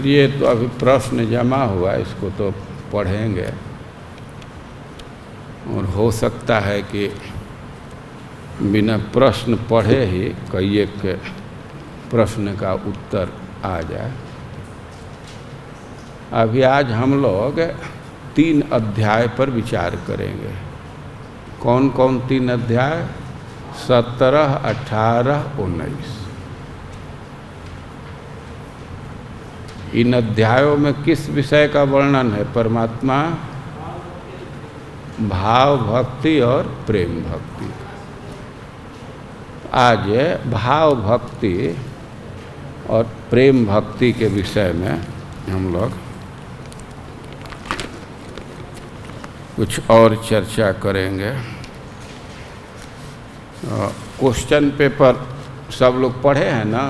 चलिए, तो अभी प्रश्न जमा हुआ, इसको तो पढ़ेंगे और हो सकता है कि बिना प्रश्न पढ़े ही कई एक प्रश्न का उत्तर आ जाए। अभी आज हम लोग 3 अध्याय पर विचार करेंगे। कौन कौन 3 अध्याय? 17, 18, 19। इन अध्यायों में किस विषय का वर्णन है? परमात्मा, भाव भक्ति और प्रेम भक्ति। आज भाव भक्ति और प्रेम भक्ति के विषय में हम लोग कुछ और चर्चा करेंगे। क्वेश्चन पेपर सब लोग पढ़े हैं ना?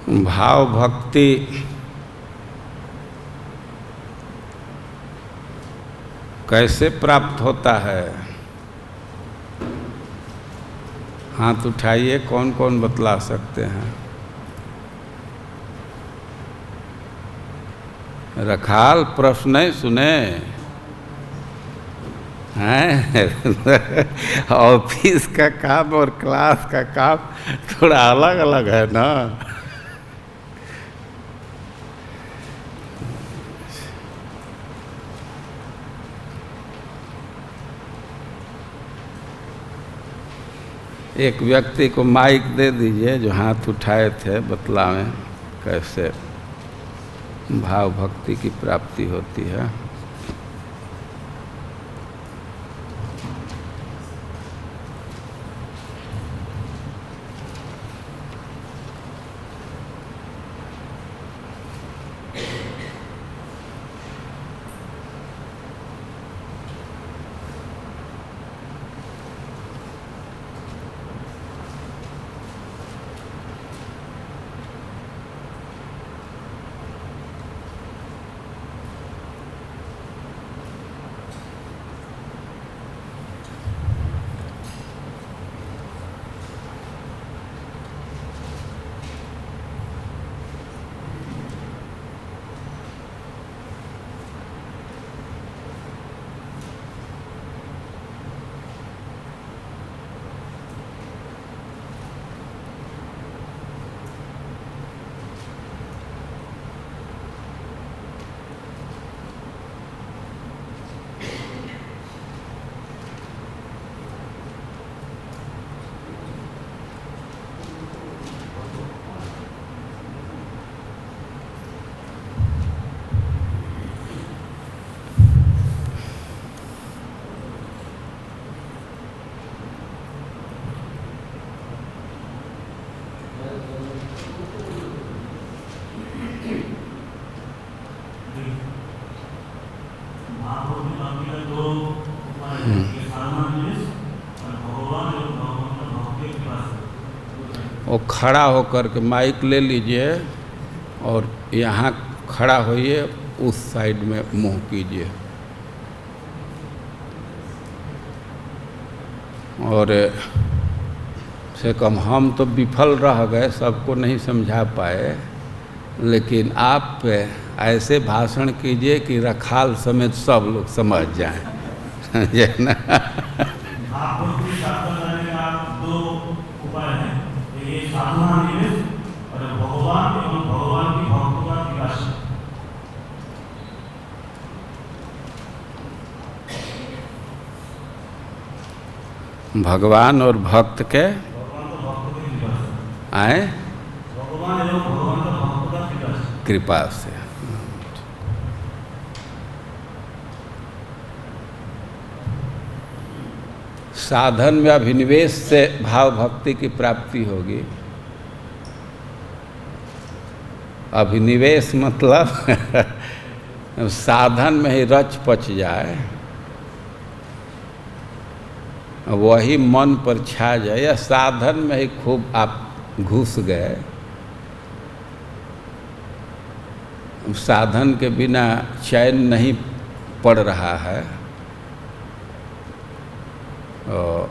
भाव भक्ति कैसे प्राप्त होता है? हाथ उठाइए, कौन कौन बतला सकते हैं? रखाल प्रश्न नहीं सुने हैं? ऑफिस का काम और क्लास का काम थोड़ा अलग अलग है ना। एक व्यक्ति को माइक दे दीजिए जो हाथ उठाए थे, बतलावें कैसे भाव भक्ति की प्राप्ति होती है। वो खड़ा होकर के माइक ले लीजिए और यहाँ खड़ा होइए, उस साइड में मुंह कीजिए और से कम हम तो विफल रह गए, सबको नहीं समझा पाए, लेकिन आप ऐसे भाषण कीजिए कि रखाल समेत सब लोग समझ जाएं। ये ना भगवान और भक्त के आए कृपा से। साधन में अभिनिवेश से भाव भक्ति की प्राप्ति होगी। अभिनिवेश मतलब साधन में ही रच पच जाए, वही मन पर छा जाए, या साधन में ही खूब आप घुस गए, साधन के बिना चैन नहीं पड़ रहा है, और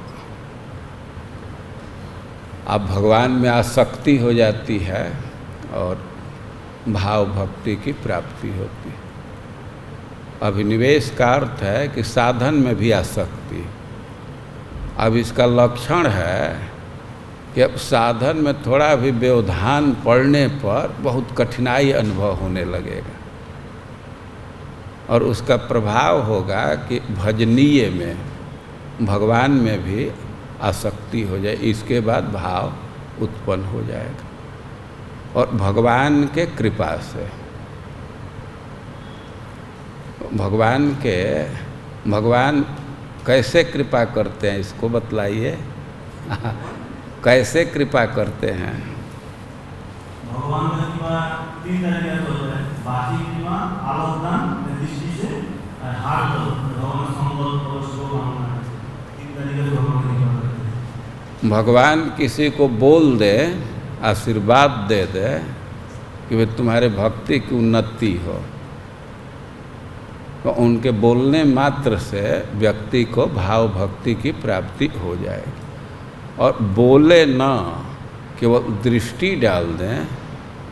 अब भगवान में आसक्ति हो जाती है और भाव भक्ति की प्राप्ति होती है। अभिनिवेश का अर्थ है कि साधन में भी आसक्ति। अब इसका लक्षण है कि अब साधन में थोड़ा भी व्यवधान पड़ने पर बहुत कठिनाई अनुभव होने लगेगा, और उसका प्रभाव होगा कि भजनीय में, भगवान में भी आसक्ति हो जाए, इसके बाद भाव उत्पन्न हो जाएगा। और भगवान के कृपा से, भगवान कैसे कृपा करते हैं इसको बतलाइए। कैसे कृपा करते हैं? भगवान का कृपा तीन तरीके से होता है। बाह्य कृपा, आलोकदान, दृष्टि से, हार्ट भगवान संकल्प और शुभ भावना, तीन तरीके से भगवान की कृपा करते हैं। भगवान किसी को बोल दे, आशीर्वाद दे दे कि भाई तुम्हारे भक्ति की उन्नति हो, तो उनके बोलने मात्र से व्यक्ति को भाव भक्ति की प्राप्ति हो जाएगी। और बोले न, केवल दृष्टि डाल दें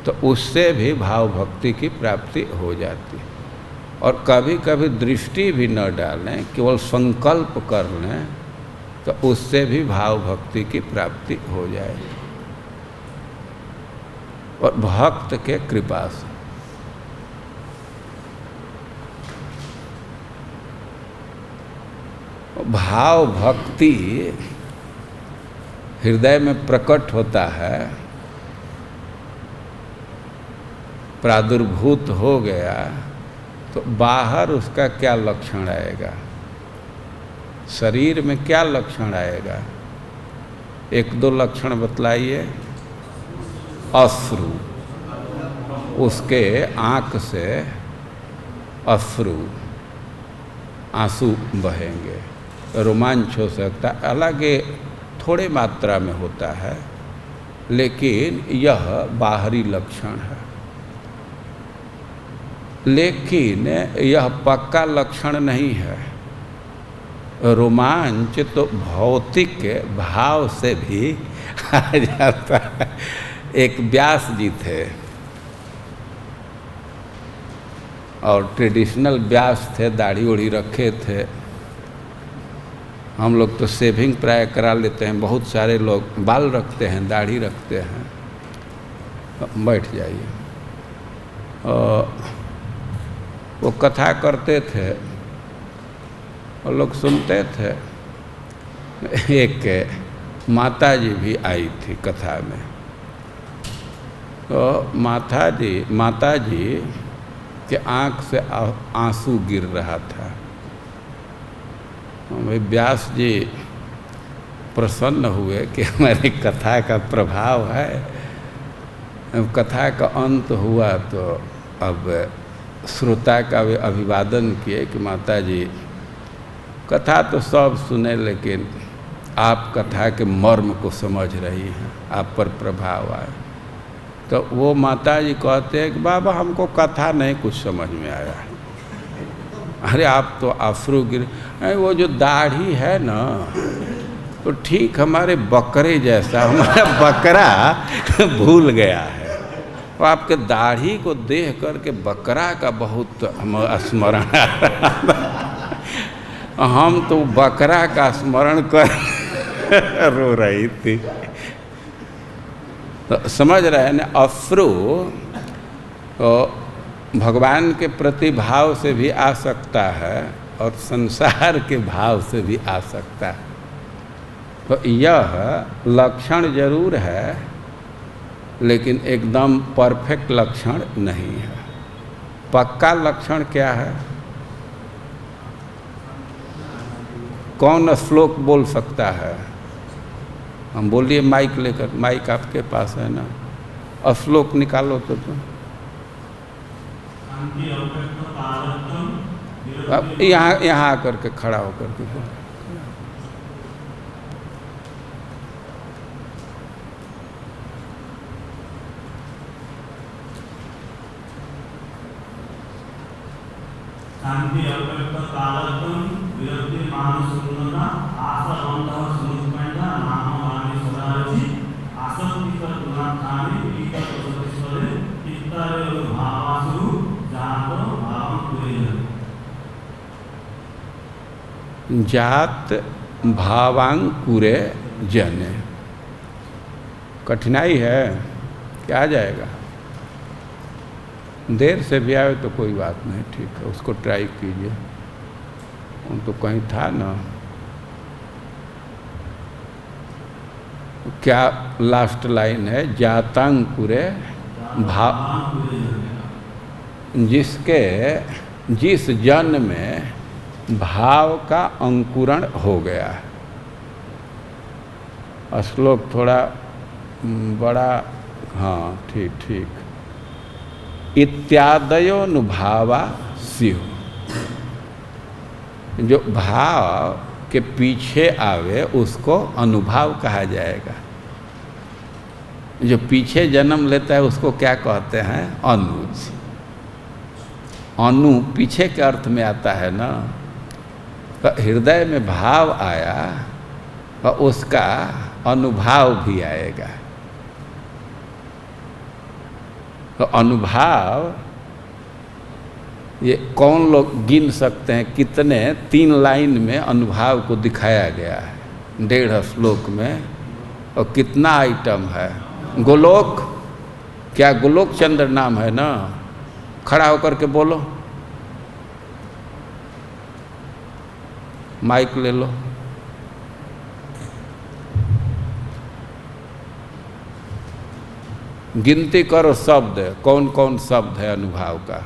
तो उससे भी भाव भक्ति की प्राप्ति हो जाती है। और कभी कभी दृष्टि भी न डालें, केवल संकल्प कर लें तो उससे भी भाव भक्ति की प्राप्ति हो जाएगी। और भक्त के कृपा से। भाव भक्ति हृदय में प्रकट होता है, प्रादुर्भूत हो गया तो बाहर उसका क्या लक्षण आएगा, शरीर में क्या लक्षण आएगा? एक दो लक्षण बतलाइए। अश्रु, उसके आँख से अश्रु, आंसू बहेंगे, रोमांच हो सकता है। हालांकि थोड़े मात्रा में होता है, लेकिन यह बाहरी लक्षण है। लेकिन यह पक्का लक्षण नहीं है। रोमांच तो भौतिक भाव से भी आ जाता है। एक व्यास जी थे, और ट्रेडिशनल व्यास थे, दाढ़ी ओढ़ी रखे थे। हम लोग तो शेविंग प्राय करा लेते हैं, बहुत सारे लोग बाल रखते हैं, दाढ़ी रखते हैं। बैठ जाइए। वो कथा करते थे और लोग सुनते थे। एक माता जी भी आई थी कथा में। तो माता जी के आँख से आंसू गिर रहा था। भाई व्यास जी प्रसन्न हुए कि हमारी कथा का प्रभाव है। कथा का अंत हुआ तो अब श्रोता का वे अभिवादन किए कि माता जी, कथा तो सब सुने, लेकिन आप कथा के मर्म को समझ रही हैं, आप पर प्रभाव आए। तो वो माता जी कहते हैं कि बाबा हमको कथा नहीं कुछ समझ में आया। अरे आप तो अश्रु गिर, वो जो दाढ़ी है ना, तो ठीक हमारे बकरे जैसा, हमारा बकरा भूल गया है। तो आपके दाढ़ी को देख करके बकरा का बहुत स्मरण आ रहा। हम तो बकरा का स्मरण कर रो रही थी। तो समझ रहे हैं ना, अश्रु तो भगवान के प्रति भाव से भी आ सकता है और संसार के भाव से भी आ सकता है। तो यह लक्षण जरूर है, लेकिन एकदम परफेक्ट लक्षण नहीं है। पक्का लक्षण क्या है? कौन श्लोक बोल सकता है? हम बोलिए माइक लेकर, माइक आपके पास है ना, श्लोक निकालो तो तुम। अब यहाँ आकर के खड़ा होकर के बोलो। शांति अव्यक्त कालत्वं विरक्ति मानसुन्नता आसवन्तः समुत्पन्ना नामवाणी सदारचि आसक्तिकर गुणार्थानि विकल्पसतिस्वरे चित्तारे भावासु जातो भावं कुरेन। जात भावांकुरे जने। कठिनाई है, क्या आ जाएगा? देर से भी आए तो कोई बात नहीं, ठीक है, उसको ट्राई कीजिए। उन तो कहीं था ना, क्या लास्ट लाइन है? जातांकुरे भाव, जिसके जिस जन में भाव का अंकुरण हो गया है। श्लोक थोड़ा बड़ा, हाँ ठीक ठीक। इत्यादयोनुभावा स्यु, जो भाव के पीछे आवे उसको अनुभाव कहा जाएगा। जो पीछे जन्म लेता है उसको क्या कहते हैं? अनुज। अनु पीछे के अर्थ में आता है ना। तो हृदय में भाव आया तो उसका अनुभाव भी आएगा। तो अनुभाव ये कौन लोग गिन सकते हैं? कितने 3 लाइन में अनुभाव को दिखाया गया है, 1.5 श्लोक में। और कितना आइटम है? गोलोक, क्या गोलोक चंद्र नाम है ना? खड़ा होकर के बोलो, माइक ले लो। गिनती करो शब्द, कौन कौन शब्द है अनुभाव का।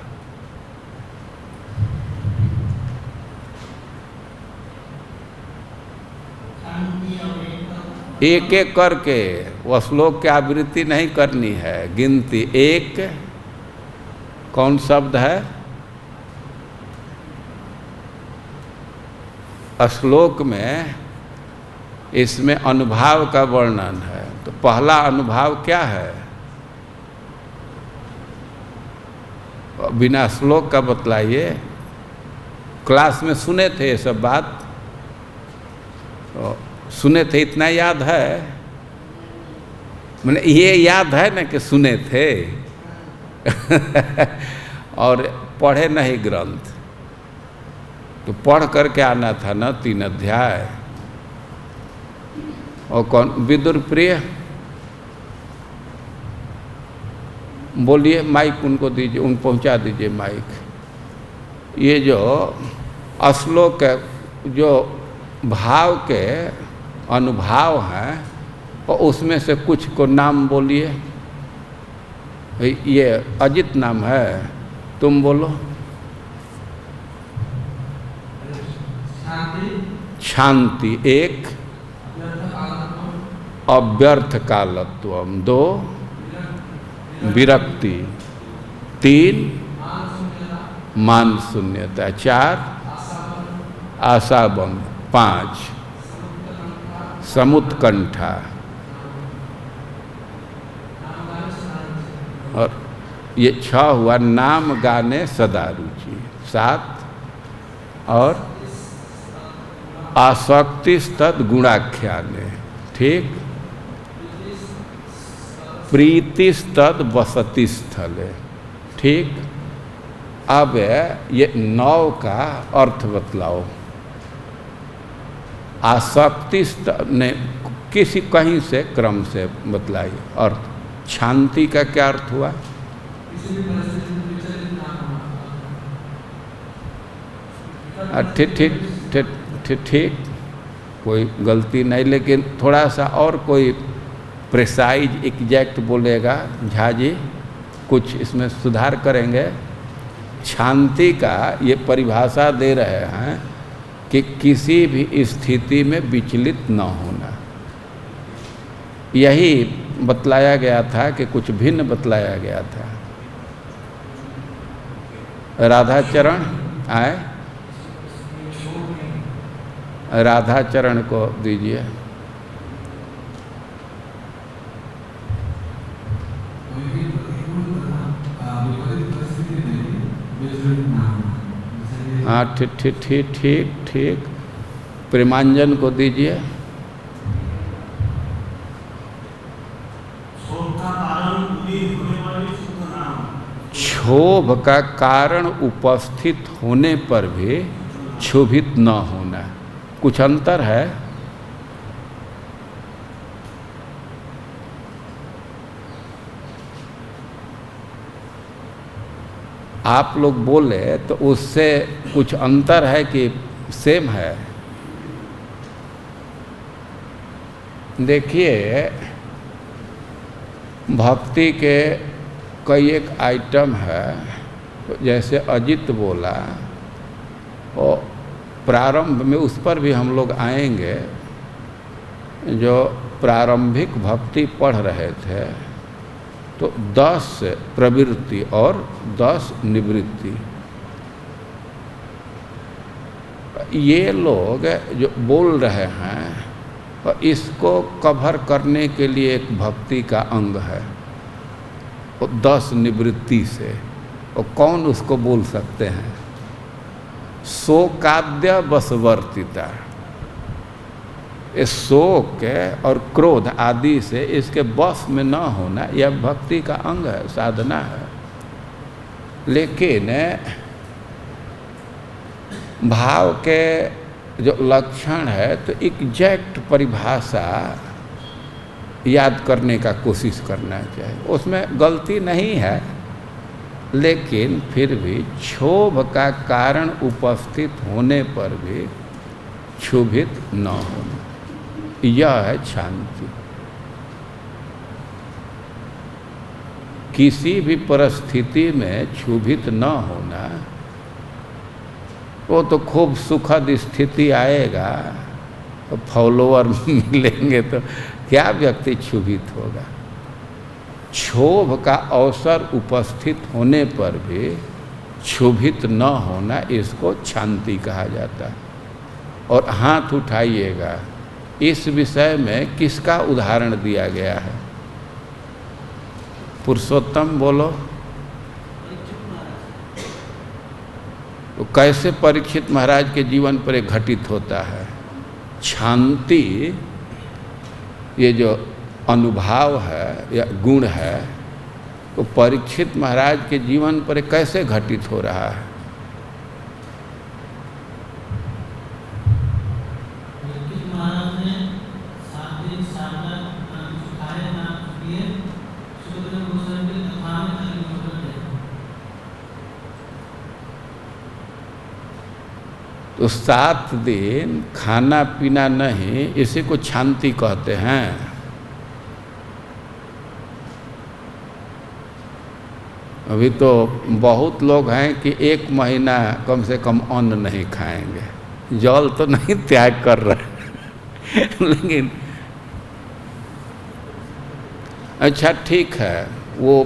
एक एक करके, वह श्लोक की आवृत्ति नहीं करनी है, गिनती। एक कौन शब्द है? श्लोक में इसमें अनुभाव का वर्णन है। तो पहला अनुभाव क्या है? बिना श्लोक का बतलाइए। क्लास में सुने थे ये सब बात, तो सुने थे, इतना याद है? मैंने ये याद है ना कि सुने थे और पढ़े नहीं ग्रंथ, तो पढ़ करके आना था ना 3 अध्याय। और कौन? विदुर प्रिय, बोलिए, माइक उनको दीजिए, उन पहुंचा दीजिए माइक। ये जो श्लोक जो भाव के अनुभाव हैं, और उसमें से कुछ को नाम बोलिए। ये अजित नाम है, तुम बोलो। शांति 1, अव्यर्थ कालत्वम 2, विरक्ति 3, मान शून्यता 4, आशाभंग 5, समुत्कंठा, और ये 6 हुआ नाम गाने सदा रुचि 7, और आसक्तिस्तद गुणाख्याने, ठीक। प्रीतिस्तद वसति स्थले, ठीक। अब ये 9 का अर्थ बतलाओ। आसक्ति ने किसी कहीं से क्रम से बतलाइए अर्थ। शांति का क्या अर्थ हुआ? ठीक ठीक ठीक ठीक ठीक। कोई गलती नहीं, लेकिन थोड़ा सा और कोई प्रिसाइज एग्जैक्ट बोलेगा झा जी, कुछ इसमें सुधार करेंगे। शांति का ये परिभाषा दे रहे हैं कि किसी भी स्थिति में विचलित न होना। यही बतलाया गया था कि कुछ भिन्न बतलाया गया था। राधाचरण आए, राधाचरण को दीजिए। हाँ ठीक ठीक ठीक ठीक ठीक। प्रेमांजन को दीजिए। क्षोभ का कारण उपस्थित होने पर भी क्षोभित न होना, कुछ अंतर है। आप लोग बोले तो उससे कुछ अंतर है कि सेम है? देखिए, भक्ति के कई एक आइटम है, जैसे अजित बोला, और प्रारंभ में उस पर भी हम लोग आएंगे। जो प्रारंभिक भक्ति पढ़ रहे थे तो 10 प्रवृत्ति और 10 निवृत्ति, ये लोग जो बोल रहे हैं और इसको कवर करने के लिए एक भक्ति का अंग है, वो 10 निवृत्ति से। और कौन उसको बोल सकते हैं? शोकाद्य बसवर्तिता, इस शोक और क्रोध आदि से इसके बस में न होना, यह भक्ति का अंग है, साधना है। लेकिन भाव के जो लक्षण है तो एग्जैक्ट परिभाषा याद करने का कोशिश करना चाहिए। उसमें गलती नहीं है, लेकिन फिर भी क्षोभ का कारण उपस्थित होने पर भी क्षोभित न होना, यह है शांति। किसी भी परिस्थिति में क्षोभित न होना, वो तो खूब सुखद स्थिति आएगा तो फॉलोअर मिलेंगे तो क्या व्यक्ति क्षोभित होगा। क्षोभ का अवसर उपस्थित होने पर भी क्षोभित न होना, इसको शांति कहा जाता है। और हाथ उठाइएगा, इस विषय में किसका उदाहरण दिया गया है? पुरुषोत्तम बोलो। तो कैसे परीक्षित महाराज के जीवन पर एक घटित होता है? शांति, ये जो अनुभाव है या गुण है, तो परीक्षित महाराज के जीवन पर कैसे घटित हो रहा है? तो 7 दिन खाना पीना नहीं, इसी को शांति कहते हैं। अभी तो बहुत लोग हैं कि 1 महीना कम से कम अन्न नहीं खाएंगे, जल तो नहीं त्याग कर रहे लेकिन अच्छा ठीक है, वो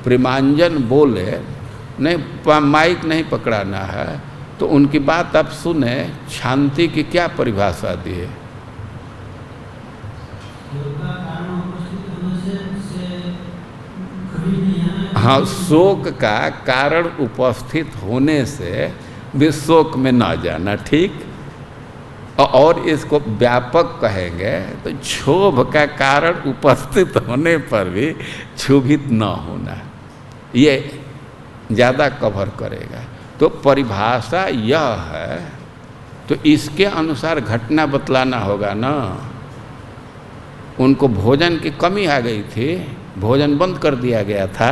प्रेमांजन बोले, नहीं माइक नहीं पकड़ाना है, तो उनकी बात आप सुने। शांति की क्या परिभाषा दी है? हाँ, शोक का कारण उपस्थित होने से भी शोक में न जाना, ठीक। और इसको व्यापक कहेंगे तो क्षोभ का कारण उपस्थित होने पर भी क्षोभित न होना, ये ज़्यादा कवर करेगा। तो परिभाषा यह है, तो इसके अनुसार घटना बतलाना होगा ना। उनको भोजन की कमी आ गई थी, भोजन बंद कर दिया गया था।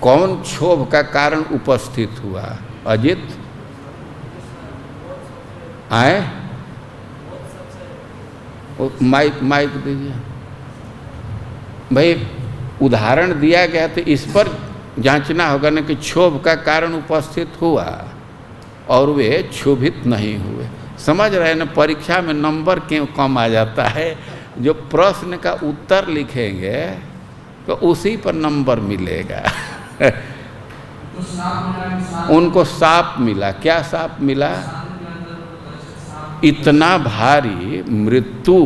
कौन क्षोभ का कारण उपस्थित हुआ? अजित। आए माइक दीजिए भाई। उदाहरण दिया गया तो इस पर जांचना होगा ना कि क्षोभ का कारण उपस्थित हुआ और वे क्षोभित नहीं हुए। समझ रहे हैं ना, परीक्षा में नंबर क्यों कम आ जाता है। जो प्रश्न का उत्तर लिखेंगे तो उसी पर नंबर मिलेगा। उनको साप मिला। क्या साप मिला? इतना भारी मृत्यु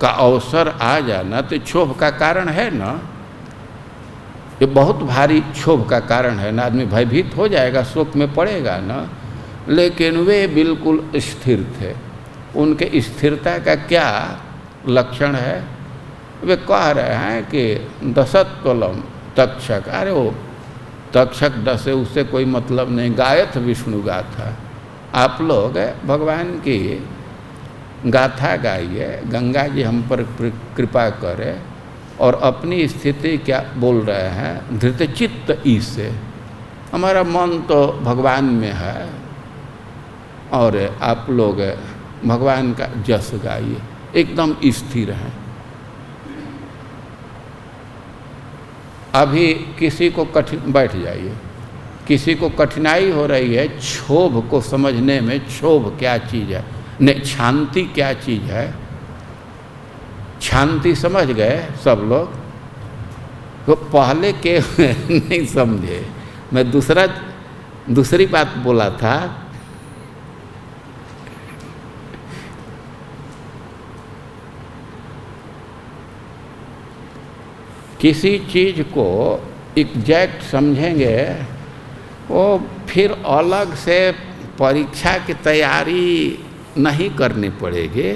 का अवसर आ जाना तो क्षोभ का कारण है ना। ये बहुत भारी क्षोभ का कारण है ना। आदमी भयभीत हो जाएगा, शोक में पड़ेगा ना। लेकिन वे बिल्कुल स्थिर थे। उनके स्थिरता का क्या लक्षण है? वे कह रहे हैं कि दशत्वलम तक्षक। अरे वो तक्षक डसे, उससे कोई मतलब नहीं। गायथ विष्णु गाथा। आप लोग भगवान की गाथा गाइए, गंगा जी हम पर कृपा करे। और अपनी स्थिति क्या बोल रहे हैं? धृतचित्त ईसे, हमारा मन तो भगवान में है और आप लोग भगवान का जस गाइए, एकदम स्थिर हैं। अभी किसी को बैठ जाइए, किसी को कठिनाई हो रही है क्षोभ को समझने में। क्षोभ क्या चीज़ है, नहीं शांति क्या चीज़ है। शांति समझ गए सब लोग? तो पहले के नहीं समझे। मैं दूसरी बात बोला था। किसी चीज़ को एग्जैक्ट समझेंगे, वो फिर अलग से परीक्षा की तैयारी नहीं करनी पड़ेगी।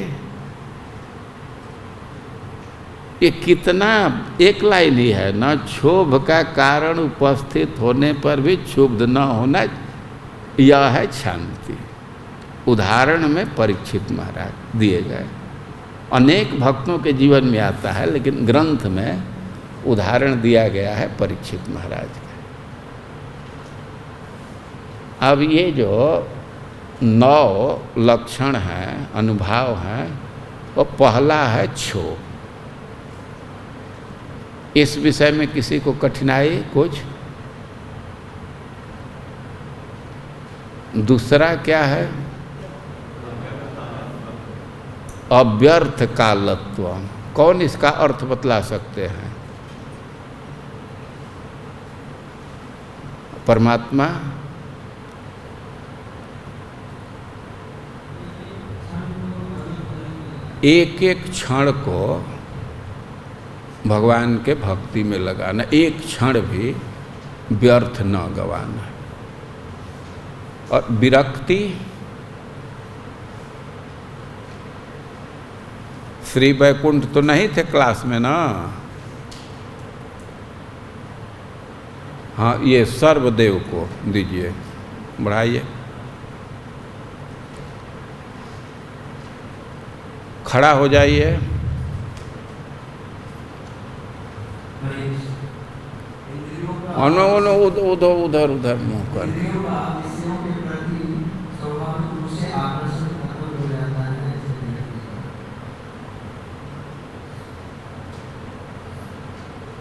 ये कितना एक लाइन ही है ना। क्षोभ का कारण उपस्थित होने पर भी क्षुब्ध न होना, यह है शांति। उदाहरण में परीक्षित महाराज दिए गए। अनेक भक्तों के जीवन में आता है, लेकिन ग्रंथ में उदाहरण दिया गया है परीक्षित महाराज का। अब ये जो 9 लक्षण हैं, अनुभाव हैं, वो पहला है क्षोभ। इस विषय में किसी को कठिनाई कुछ? दूसरा क्या है? अव्यर्थ कालत्व। कौन इसका अर्थ बतला सकते हैं? परमात्मा। एक एक क्षण को भगवान के भक्ति में लगाना, एक क्षण भी व्यर्थ न गवाना। और विरक्ति, श्री वैकुंठ तो नहीं थे क्लास में ना। हाँ, ये सर्वदेव को दीजिए, बढ़ाइए। खड़ा हो जाइए। उधर उधर मुँह कर।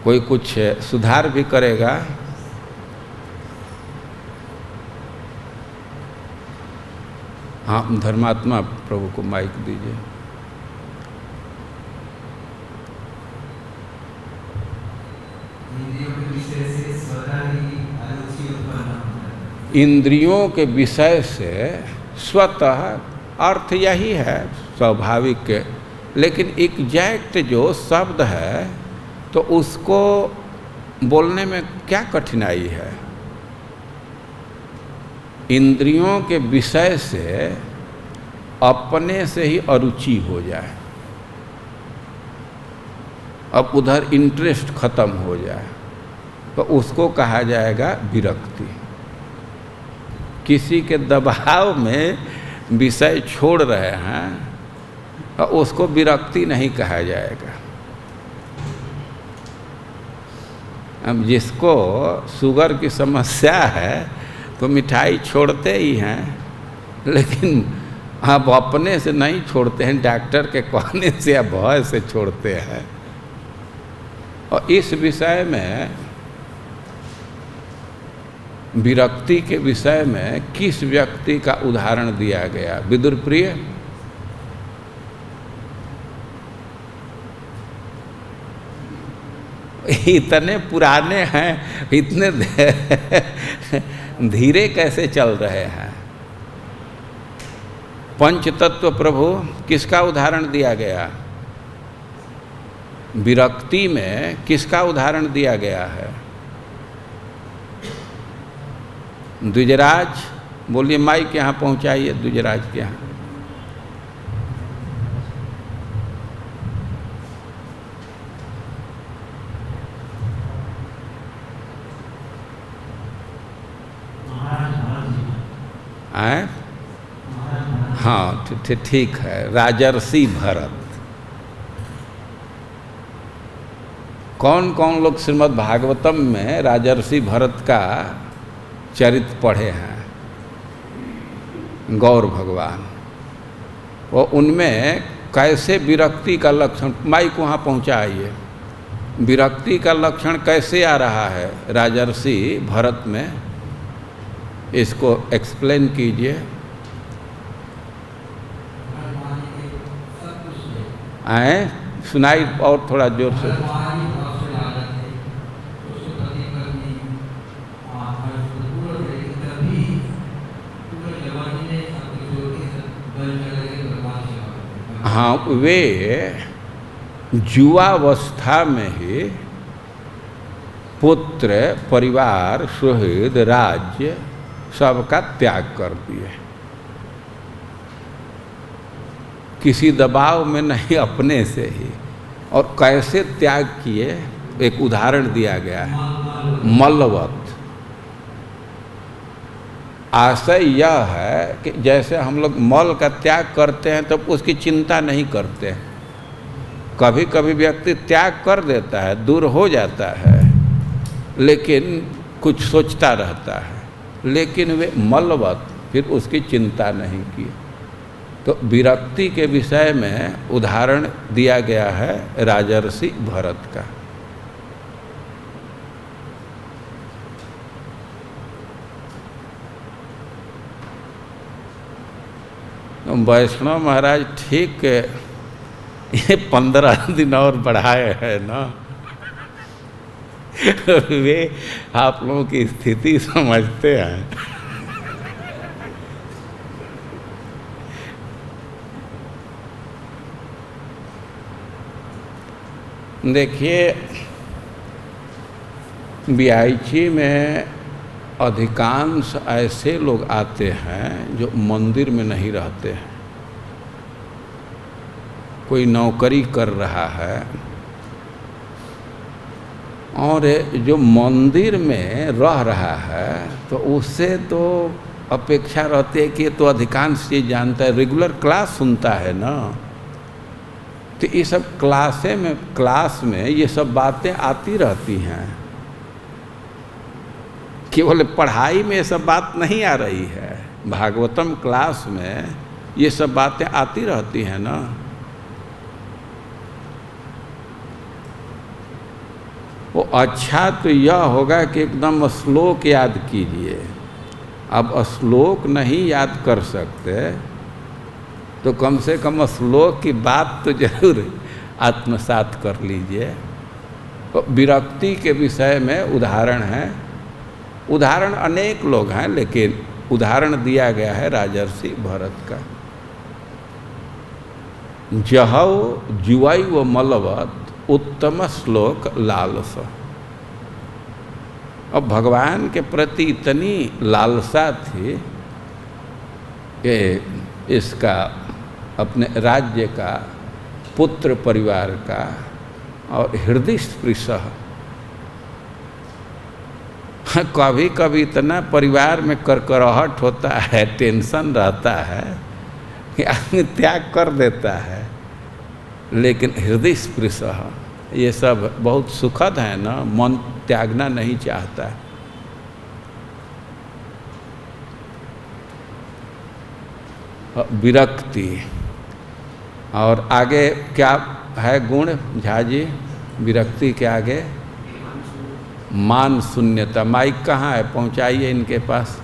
कोई कुछ सुधार भी करेगा? हाँ, धर्मात्मा प्रभु को माइक दीजिए। इंद्रियों के विषय से स्वतः अर्थ यही है, स्वाभाविक। लेकिन एग्जैक्ट जो शब्द है तो उसको बोलने में क्या कठिनाई है? इंद्रियों के विषय से अपने से ही अरुचि हो जाए, अब उधर इंटरेस्ट खत्म हो जाए, तो उसको कहा जाएगा विरक्ति। किसी के दबाव में विषय छोड़ रहे हैं और उसको विरक्ति नहीं कहा जाएगा। अब जिसको शुगर की समस्या है तो मिठाई छोड़ते ही हैं, लेकिन आप अपने से नहीं छोड़ते हैं, डॉक्टर के कहने से या भय से छोड़ते हैं। और इस विषय में, विरक्ति के विषय में किस व्यक्ति का उदाहरण दिया गया? विदुर प्रिय, इतने पुराने हैं, इतने धीरे कैसे चल रहे हैं? पंचतत्व प्रभु किसका उदाहरण दिया गया? विरक्ति में किसका उदाहरण दिया गया है? द्विजराज, बोलिए माइक यहाँ पहुँचाइए द्विजराज के यहाँ। आए? हाँ ठीक है, राजर्षि भरत। कौन कौन लोग श्रीमद् भागवतम में राजर्षि भरत का चरित्र पढ़े हैं? गौर भगवान। और उनमें कैसे विरक्ति का लक्षण, माइक वहाँ पहुँचाइए, विरक्ति का लक्षण कैसे आ रहा है राजर्षि भरत में, इसको एक्सप्लेन कीजिए। आए, सुनाई और थोड़ा जोर से। हाँ, वे युवावस्था में ही पुत्र, परिवार, सुहृद, राज्य सबका त्याग कर दिए। किसी दबाव में नहीं, अपने से ही। और कैसे त्याग किए, एक उदाहरण दिया गया है, मल्लवत। आशय यह है कि जैसे हम लोग मल का त्याग करते हैं तो उसकी चिंता नहीं करते। कभी कभी व्यक्ति त्याग कर देता है, दूर हो जाता है, लेकिन कुछ सोचता रहता है, लेकिन वे मल्लवत, फिर उसकी चिंता नहीं की। तो विरक्ति के विषय में उदाहरण दिया गया है राजर्षि भरत का। वैष्णव महाराज ठीक ये 15 दिन और बढ़ाए हैं ना। वे आप लोगों की स्थिति समझते हैं। देखिए, बीआईची में अधिकांश ऐसे लोग आते हैं जो मंदिर में नहीं रहते हैं। कोई नौकरी कर रहा है और जो मंदिर में रह रहा है तो उससे तो अपेक्षा रहती है कि ये तो अधिकांश चीज़ जानता है, रेगुलर क्लास सुनता है ना। तो ये सब क्लास में ये सब बातें आती रहती हैं। केवल पढ़ाई में ये सब बात नहीं आ रही है, भागवतम क्लास में ये सब बातें आती रहती हैं ना। वो अच्छा तो यह होगा कि एकदम श्लोक याद कीजिए। अब श्लोक नहीं याद कर सकते तो कम से कम श्लोक की बात तो जरूर आत्मसात कर लीजिए। तो विरक्ति के विषय में उदाहरण है, उदाहरण अनेक लोग हैं, लेकिन उदाहरण दिया गया है राजर्षि भरत का। जहौ जुवाई व मलवत उत्तम श्लोक लालसा। अब भगवान के प्रति इतनी लालसा थी कि इसका, अपने राज्य का, पुत्र परिवार का और हृदय स्पृश। कभी कभी इतना परिवार में करकराहट होता है, टेंशन रहता है कि आदमी त्याग कर देता है, लेकिन हृदय स्पृश ये सब बहुत सुखद है ना, मन त्यागना नहीं चाहता। विरक्ति। और आगे क्या है गुण झा जी विरक्ति के आगे? मान शून्यता। माइक कहाँ है, पहुँचाइए इनके पास।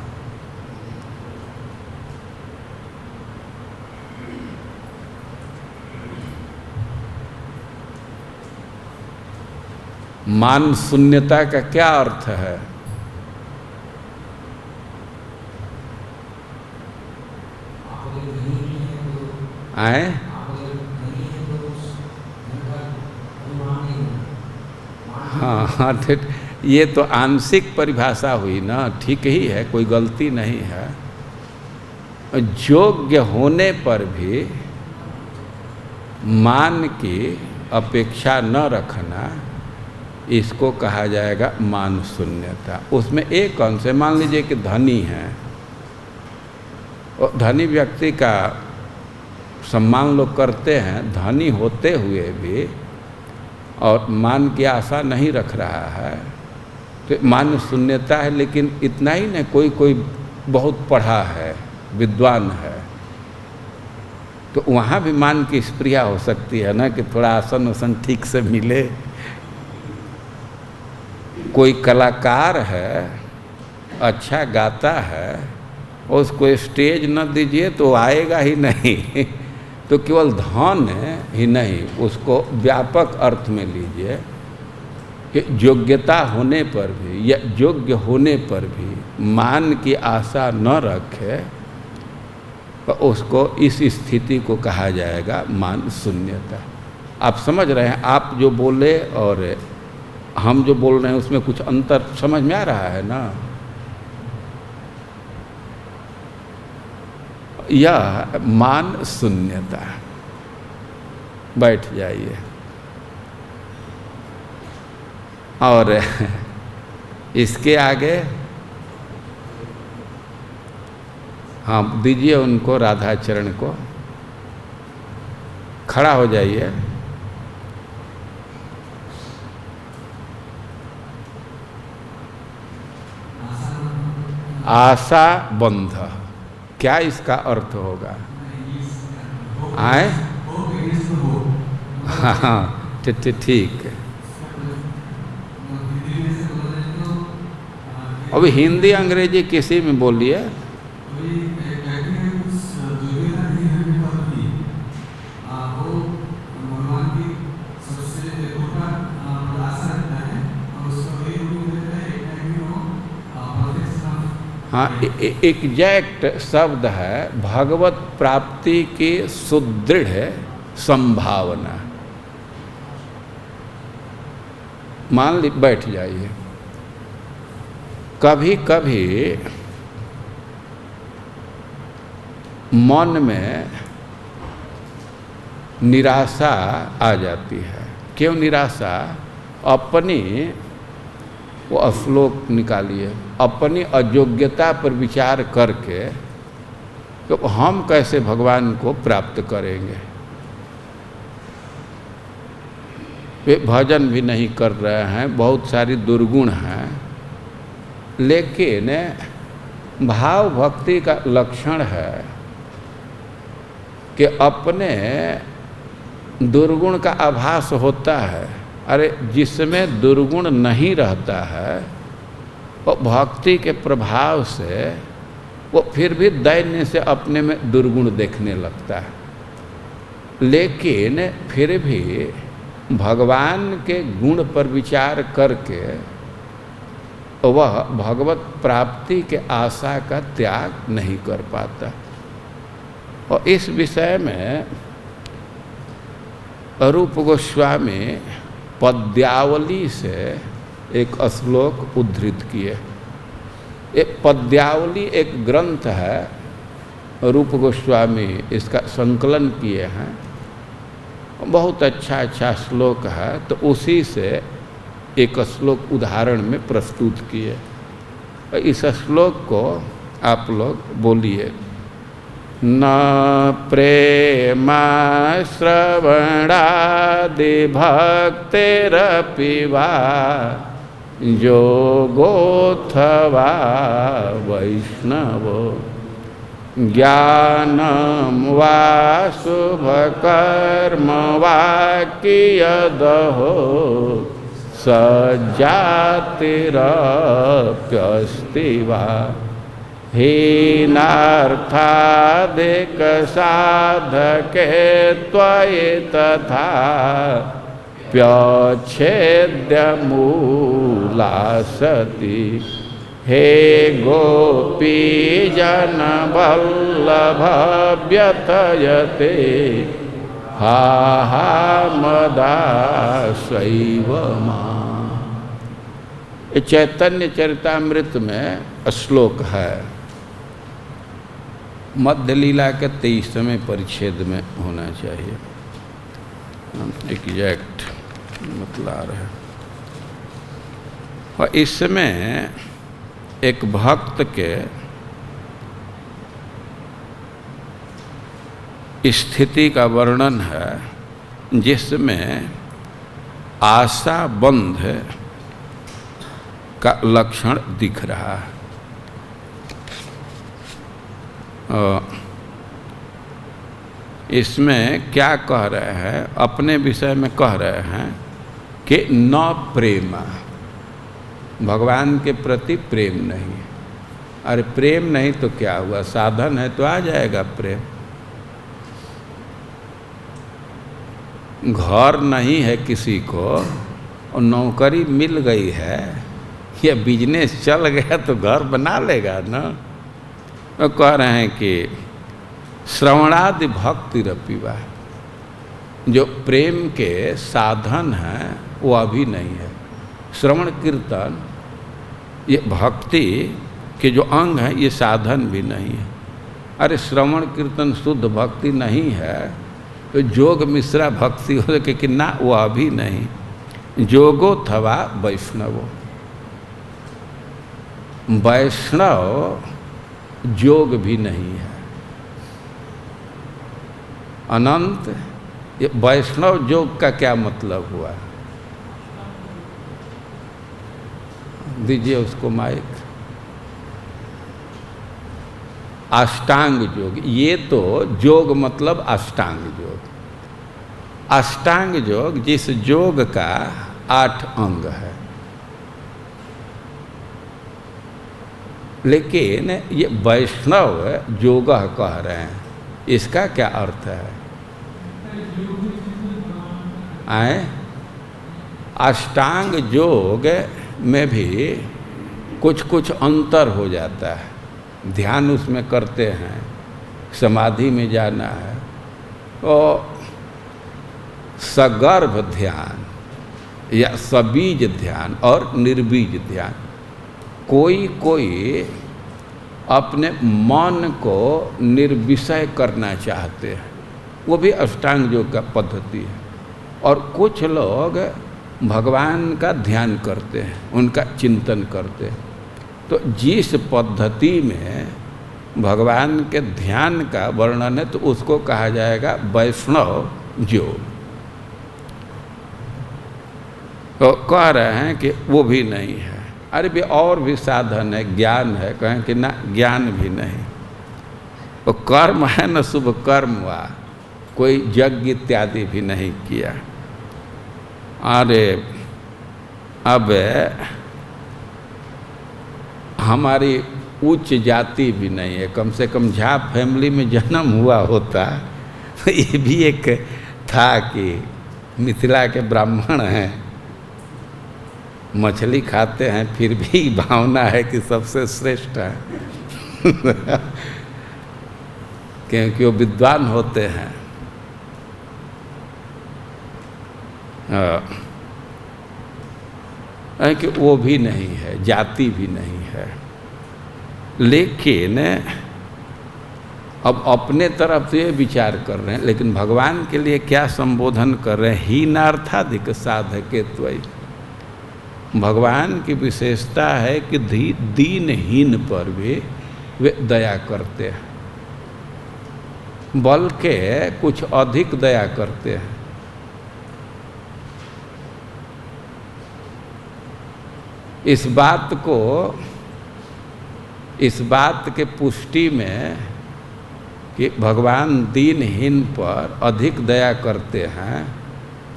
मान शून्यता का क्या अर्थ है? आए? हाँ हाँ ठीक, ये तो आंशिक परिभाषा हुई ना, ठीक ही है, कोई गलती नहीं है। योग्य होने पर भी मान की अपेक्षा न रखना, इसको कहा जाएगा मान शून्यता। उसमें एक अंश है, मान लीजिए कि धनी है, और धनी व्यक्ति का सम्मान लोग करते हैं, धनी होते हुए भी और मान की आशा नहीं रख रहा है, तो मान शून्यता है। लेकिन इतना ही नहीं, कोई बहुत पढ़ा है, विद्वान है, तो वहाँ भी मान की स्प्रिया हो सकती है ना, कि थोड़ा आसन वसन ठीक से मिले। कोई कलाकार है, अच्छा गाता है, उसको स्टेज न दीजिए तो आएगा ही नहीं। तो केवल धन ही नहीं, उसको व्यापक अर्थ में लीजिए कि योग्यता होने पर भी या योग्य होने पर भी मान की आशा न रखे, तो उसको इस स्थिति को कहा जाएगा मान शून्यता। आप समझ रहे हैं? आप जो बोले और हम जो बोल रहे हैं उसमें कुछ अंतर समझ में आ रहा है ना? यह मान शून्यता। बैठ जाइए। और इसके आगे हाँ दीजिए उनको, राधाचरण को। खड़ा हो जाइए। आशा बंध, क्या इसका अर्थ होगा? आए? हाँ ठीक। अभी हिंदी अंग्रेजी किसी में बोलिए। हाँ, एग्जैक्ट शब्द है भगवत प्राप्ति की सुदृढ़ संभावना। मान ली, बैठ जाइए। कभी कभी मन में निराशा आ जाती है। क्यों निराशा? अपनी, वो श्लोक निकालिए, अपनी अयोग्यता पर विचार करके तो हम कैसे भगवान को प्राप्त करेंगे। वे भजन भी नहीं कर रहे हैं, बहुत सारी दुर्गुण हैं, लेकिन भाव भक्ति का लक्षण है कि अपने दुर्गुण का आभास होता है। अरे जिसमें दुर्गुण नहीं रहता है वो भक्ति के प्रभाव से वो फिर भी दैन्य से अपने में दुर्गुण देखने लगता है, लेकिन फिर भी भगवान के गुण पर विचार करके वह भगवत प्राप्ति के आशा का त्याग नहीं कर पाता। और इस विषय में रूप गोस्वामी पद्यावली से एक श्लोक उद्धृत किए। एक पद्यावली एक ग्रंथ है, रूप गोस्वामी इसका संकलन किए हैं, बहुत अच्छा श्लोक है, तो उसी से एक श्लोक उदाहरण में प्रस्तुत किए। इस श्लोक को आप लोग बोलिए। न प्रेमा श्रवणादि भक्तिरपि वा योगोऽथवा वैष्णवो ज्ञानं वा शुभकर्म वा कियदहो सज्जातिरप्यस्ति वा हीनार्थाधिकसाधके त्वयि तथा प्यच्छेद्यमूला सति हे गोपी जनवल्लभ व्यथयते हा हा मदास्यैव मां। ये चैतन्य चरितामृत में श्लोक है, मध्य लीला के 23वें परिच्छेद में होना चाहिए, एग्जैक्ट मतलब आ रहा है। और इसमें एक भक्त के स्थिति का वर्णन है जिसमें आशा बंध का लक्षण दिख रहा है। इसमें क्या कह रहे हैं, अपने विषय में कह रहे हैं कि न प्रेम, भगवान के प्रति प्रेम नहीं। अरे प्रेम नहीं तो क्या हुआ, साधन है तो आ जाएगा प्रेम। घर नहीं है किसी को और नौकरी मिल गई है या बिजनेस चल गया तो घर बना लेगा ना। तो कह रहे हैं कि श्रवणादि भक्ति रपिवा, जो प्रेम के साधन हैं वो अभी नहीं है। श्रवण कीर्तन ये भक्ति के जो अंग हैं ये साधन भी नहीं है। अरे श्रवण कीर्तन शुद्ध भक्ति नहीं है तो जोग मिश्रा भक्ति हो कि ना, वो अभी नहीं। जोगो थवा वैष्णवो, वैष्णव जोग भी नहीं है। अनंत, ये वैष्णव जोग का क्या मतलब हुआ? दीजिए उसको माइक। अष्टांग योग, ये तो योग मतलब अष्टांग योग। अष्टांग योग जिस योग का 8 अंग है, लेकिन ये वैष्णव योग कह रहे हैं, इसका क्या अर्थ है? आए अष्टांग योग में भी कुछ कुछ अंतर हो जाता है। ध्यान उसमें करते हैं, समाधि में जाना है, तो सगर्भ ध्यान या सबीज ध्यान और निर्बीज ध्यान। कोई कोई अपने मन को निर्विषय करना चाहते हैं, वो भी अष्टांग योग का पद्धति है। और कुछ लोग भगवान का ध्यान करते हैं, उनका चिंतन करते हैं। तो जिस पद्धति में भगवान के ध्यान का वर्णन है तो उसको कहा जाएगा वैष्णव योग। तो कह रहे हैं कि वो भी नहीं है। अरे भी और भी साधन है, ज्ञान है, कहें कि ना ज्ञान भी नहीं। तो कर्म है न शुभ कर्म हुआ, कोई यज्ञ इत्यादि भी नहीं किया। अरे अब हमारी उच्च जाति भी नहीं है, कम से कम झा फैमिली में जन्म हुआ होता तो ये भी एक था कि मिथिला के ब्राह्मण हैं, मछली खाते हैं, फिर भी भावना है कि सबसे श्रेष्ठ है क्योंकि वो विद्वान होते हैं। कि वो भी नहीं है, जाति भी नहीं है। लेकिन अब अपने तरफ से विचार कर रहे हैं, लेकिन भगवान के लिए क्या संबोधन कर रहे हैं? हीनार्थाधिक साधके त्वयि। भगवान की विशेषता है कि दीनहीन पर भी वे दया करते हैं, बल्कि कुछ अधिक दया करते हैं। इस बात के पुष्टि में कि भगवान दीनहीन पर अधिक दया करते हैं।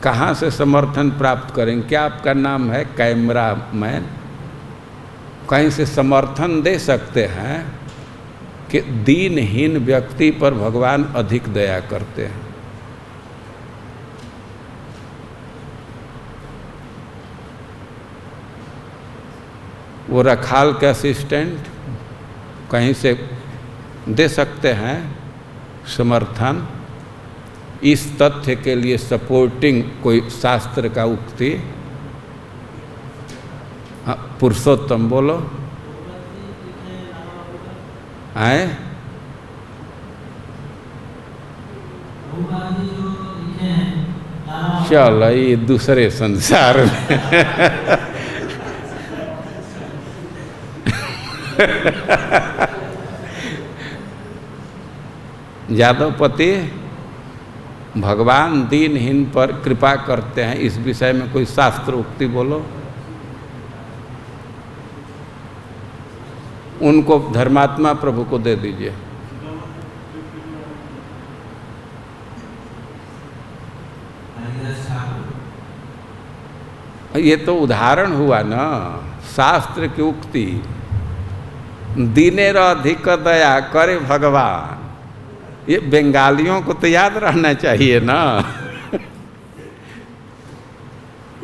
कहाँ से समर्थन प्राप्त करेंगे? क्या आपका नाम है कैमरा मैन? कहीं से समर्थन दे सकते हैं कि दीनहीन व्यक्ति पर भगवान अधिक दया करते हैं? वो रखाल के असिस्टेंट कहीं से दे सकते हैं समर्थन? इस तथ्य के लिए सपोर्टिंग कोई शास्त्र का उक्ति? हाँ, पुरुषोत्तम बोलो। आए चलो ये दूसरे संसार में यादवपति, भगवान दीनहीन पर कृपा करते हैं, इस विषय में कोई शास्त्र उक्ति बोलो। उनको धर्मात्मा प्रभु को दे दीजिए। ये तो उदाहरण हुआ ना, शास्त्र की उक्ति। दीनेर अधिक दया करे भगवान, ये बंगालियों को तो याद रहना चाहिए ना।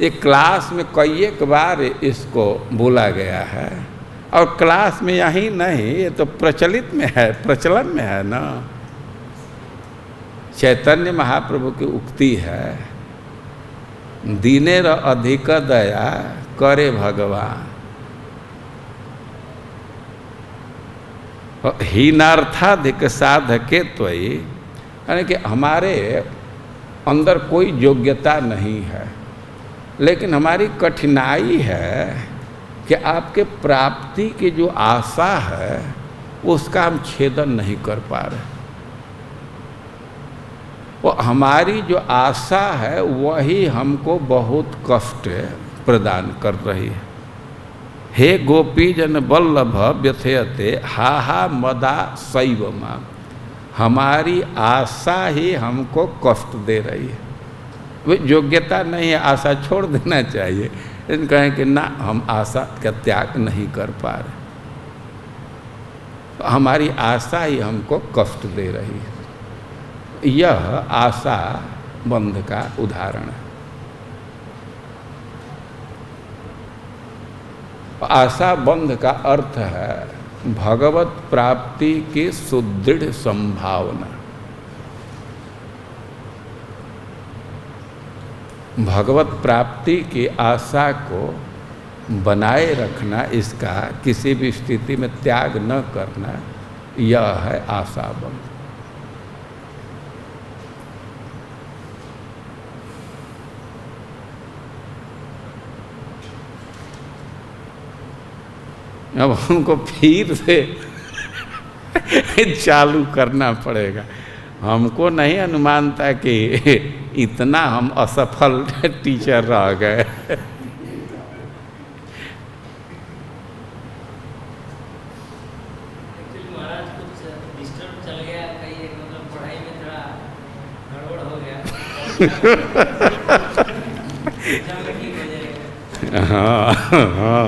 एक क्लास में कई एक बार इसको बोला गया है, और क्लास में यही नहीं, ये तो प्रचलित में है, प्रचलन में है ना। चैतन्य महाप्रभु की उक्ति है, दीनेर अधिक दया करे भगवान। हीनार्थाधिक साधके त्वयि, यानी कि हमारे अंदर कोई योग्यता नहीं है, लेकिन हमारी कठिनाई है कि आपके प्राप्ति की जो आशा है उसका हम छेदन नहीं कर पा रहे। वो हमारी जो आशा है वही हमको बहुत कष्ट प्रदान कर रही है। हे गोपी जन वल्लभ व्यथयते हा हा मदा शैव माम, हमारी आशा ही हमको कष्ट दे रही है। वो योग्यता नहीं है, आशा छोड़ देना चाहिए, लेकिन कहें कि ना, हम आशा का त्याग नहीं कर पा रहे, तो हमारी आशा ही हमको कष्ट दे रही है। यह आशा बंध का उदाहरण है। आशा बंध का अर्थ है भगवत प्राप्ति की सुदृढ़ संभावना। भगवत प्राप्ति की आशा को बनाए रखना, इसका किसी भी स्थिति में त्याग न करना, यह है आशा बंध। अब हमको फिर से चालू करना पड़ेगा। हमको नहीं अनुमान था कि इतना हम असफल टीचर रह गए। महाराज कुछ डिस्टर्ब चल गया, कहीं मतलब पढ़ाई में थोड़ा गड़बड़ हो गया। ठीक हो जाएगा। हाँ हाँ,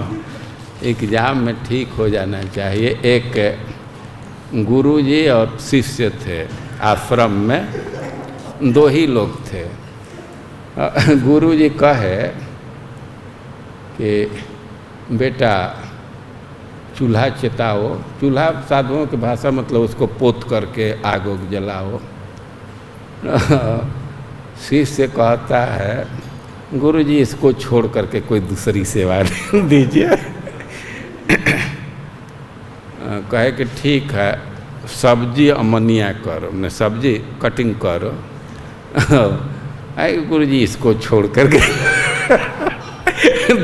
एग्जाम में ठीक हो जाना चाहिए। एक गुरुजी और शिष्य थे आश्रम में, दो ही लोग थे। गुरुजी कहे कि बेटा चूल्हा चिताओ, चूल्हा साधुओं की भाषा मतलब उसको पोत करके आग उग जलाओ। शिष्य कहता है गुरुजी इसको छोड़ करके कोई दूसरी सेवा दीजिए। कहे कि ठीक है, सब्जी अमनिया करो, मैं सब्जी कटिंग करो। आए गुरुजी इसको छोड़ करके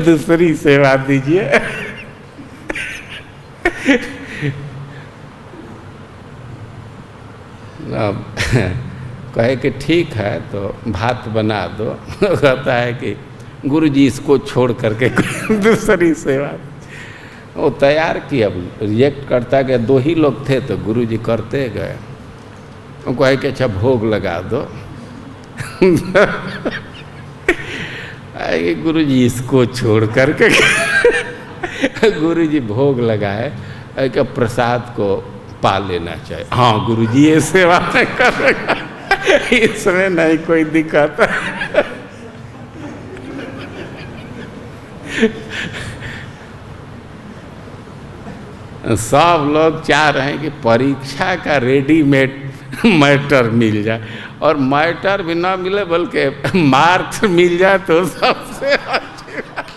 दूसरी सेवा दीजिए। अब कहे कि ठीक है तो भात बना दो। कहता है कि गुरुजी इसको छोड़ करके दूसरी सेवा। वो तैयार किया, अब रिएक्ट करता गया। दो ही लोग थे तो गुरुजी करते गए। उनको है कि अच्छा भोग लगा दो। आएंगे गुरु जी इसको छोड़ करके गुरु जी भोग लगाए कि प्रसाद को पा लेना चाहिए। हाँ गुरु जी ये सेवा नहीं करेगा, इसमें नहीं कोई दिक्कत। सब लोग चाह रहे हैं कि परीक्षा का रेडीमेड मैटर मिल जाए, और मैटर भी ना मिले बल्कि मार्क्स मिल जाए तो सबसे अच्छी बात।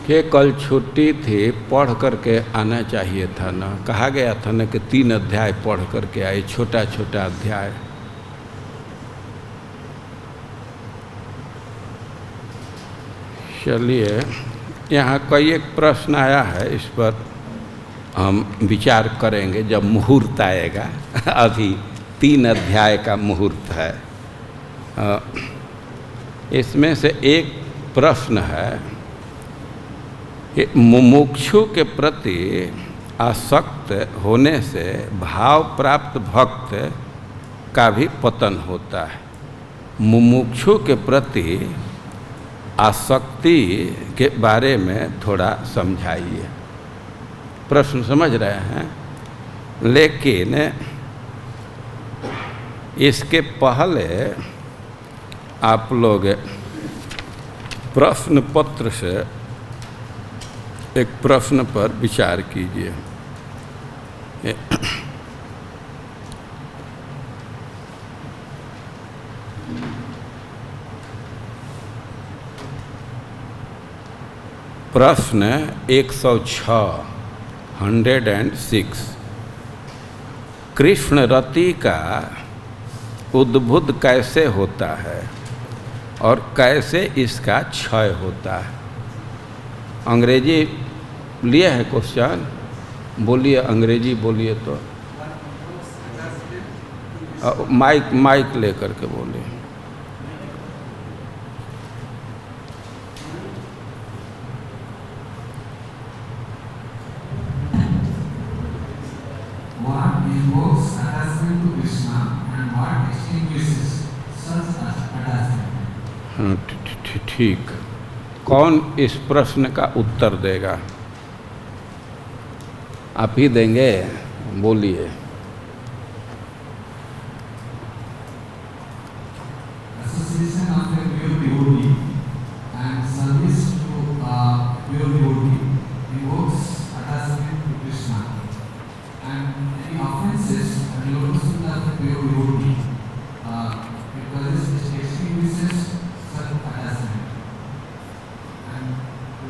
कि कल छुट्टी थी, पढ़ करके आना चाहिए था ना, कहा गया था ना कि 3 अध्याय पढ़ करके आए, छोटा छोटा अध्याय। चलिए, यहाँ कई एक प्रश्न आया है, इस पर हम विचार करेंगे जब मुहूर्त आएगा। अभी 3 अध्याय का मुहूर्त है। इसमें से एक प्रश्न है कि मुमुक्षु के प्रति आसक्त होने से भाव प्राप्त भक्त का भी पतन होता है। मुमुक्षु के प्रति आसक्ति के बारे में थोड़ा समझाइए। प्रश्न समझ रहे हैं, लेकिन इसके पहले आप लोग प्रश्न पत्र से एक प्रश्न पर विचार कीजिए। प्रश्न 106 106 कृष्ण रति का उद्बुद्ध कैसे होता है और कैसे इसका क्षय होता है? अंग्रेजी लिए है क्वेश्चन, बोलिए अंग्रेजी बोलिए तो। माइक लेकर के बोलिए। What invokes attachment to Krishna and what extinguishes such attachment? ठीक, कौन इस प्रश्न का उत्तर देगा? आप ही देंगे, बोलिए। Association of a pure devotee and service to a pure devotee invokes attachment to Krishna, and any offenses and lotus of a pure devotee because it extinguishes such attachment. And to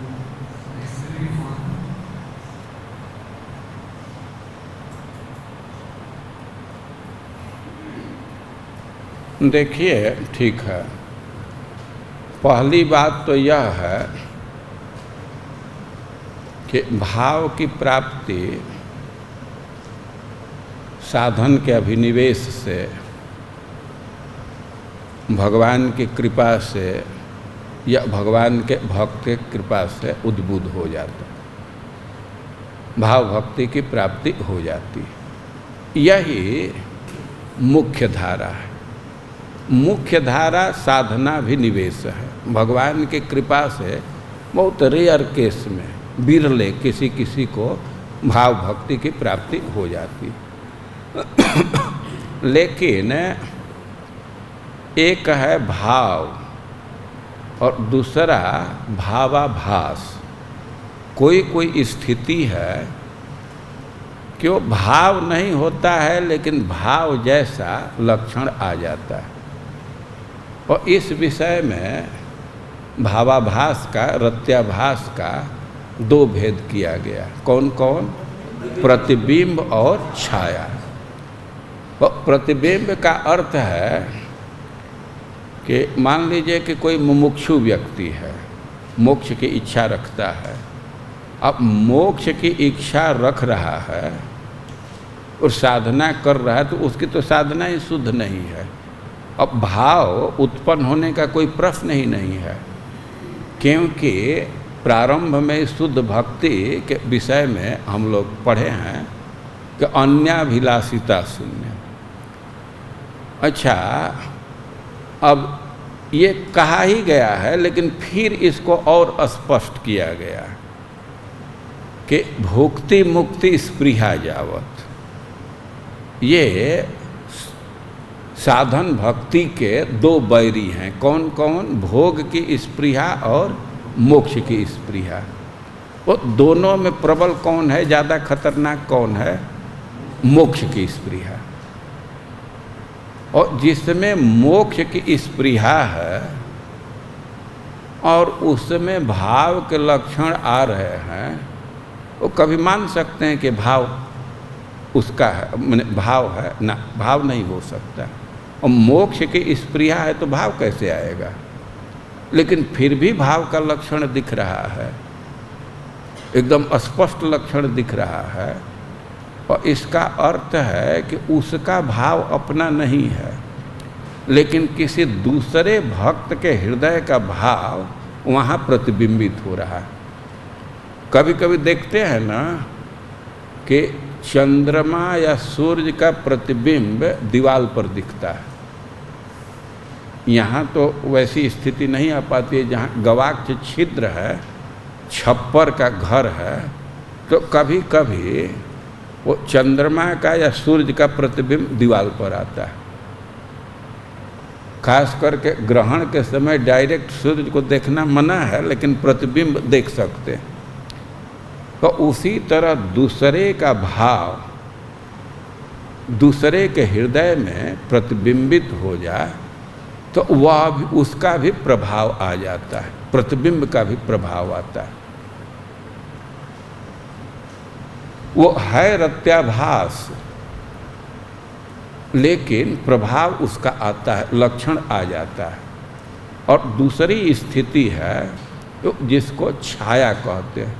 explain further, देखिए, ठीक है, पहली बात तो यह है कि भाव की प्राप्ति साधन के अभिनिवेश से, भगवान की कृपा से या भगवान के भक्त की कृपा से उद्बुद्ध हो जाता, भाव भक्ति की प्राप्ति हो जाती। यही मुख्य धारा है। मुख्य धारा साधना भी निवेश है। भगवान की कृपा से बहुत रेयर केस में, बिरले किसी किसी को भाव भक्ति की प्राप्ति हो जाती। लेकिन एक है भाव और दूसरा भावाभास। कोई कोई स्थिति है कि वो भाव नहीं होता है लेकिन भाव जैसा लक्षण आ जाता है। और इस विषय में भावाभास का, रत्याभास का 2 भेद किया गया। कौन कौन? प्रतिबिंब और छाया। प्रतिबिंब का अर्थ है कि मान लीजिए कि कोई मुमुक्षु व्यक्ति है, मोक्ष की इच्छा रखता है। अब मोक्ष की इच्छा रख रहा है और साधना कर रहा है, तो उसकी तो साधना ही शुद्ध नहीं है। अब भाव उत्पन्न होने का कोई प्रश्न ही नहीं है, क्योंकि प्रारंभ में शुद्ध भक्ति के विषय में हम लोग पढ़े हैं कि अन्याभिलाषिता शून्य। अच्छा, अब ये कहा ही गया है, लेकिन फिर इसको और स्पष्ट किया गया कि भोक्ति मुक्ति स्पृहा जावत। ये साधन भक्ति के दो बैरी हैं। कौन कौन? भोग की स्पृहा और मोक्ष की स्पृहा। वो दोनों में प्रबल कौन है, ज़्यादा खतरनाक कौन है? मोक्ष की स्पृहा। और जिसमें मोक्ष की स्पृहा है और उसमें भाव के लक्षण आ रहे हैं, वो कभी मान सकते हैं कि भाव उसका है, माने भाव है ना? भाव नहीं हो सकता। और मोक्ष की स्पृहा है तो भाव कैसे आएगा? लेकिन फिर भी भाव का लक्षण दिख रहा है, एकदम स्पष्ट लक्षण दिख रहा है। और इसका अर्थ है कि उसका भाव अपना नहीं है, लेकिन किसी दूसरे भक्त के हृदय का भाव वहाँ प्रतिबिंबित हो रहा है। कभी कभी देखते हैं ना कि चंद्रमा या सूर्य का प्रतिबिंब दीवार पर दिखता है। यहाँ तो वैसी स्थिति नहीं आ पाती है, जहाँ गवाक्ष छिद्र है, छप्पर का घर है, तो कभी कभी वो चंद्रमा का या सूर्य का प्रतिबिंब दीवार पर आता है। खास करके ग्रहण के समय डायरेक्ट सूर्य को देखना मना है, लेकिन प्रतिबिंब देख सकते हैं। तो उसी तरह दूसरे का भाव दूसरे के हृदय में प्रतिबिंबित हो जाए तो वह भी, उसका भी प्रभाव आ जाता है, प्रतिबिंब का भी प्रभाव आता है। वो है रत्याभास, लेकिन प्रभाव उसका आता है, लक्षण आ जाता है। और दूसरी स्थिति है जिसको छाया कहते हैं।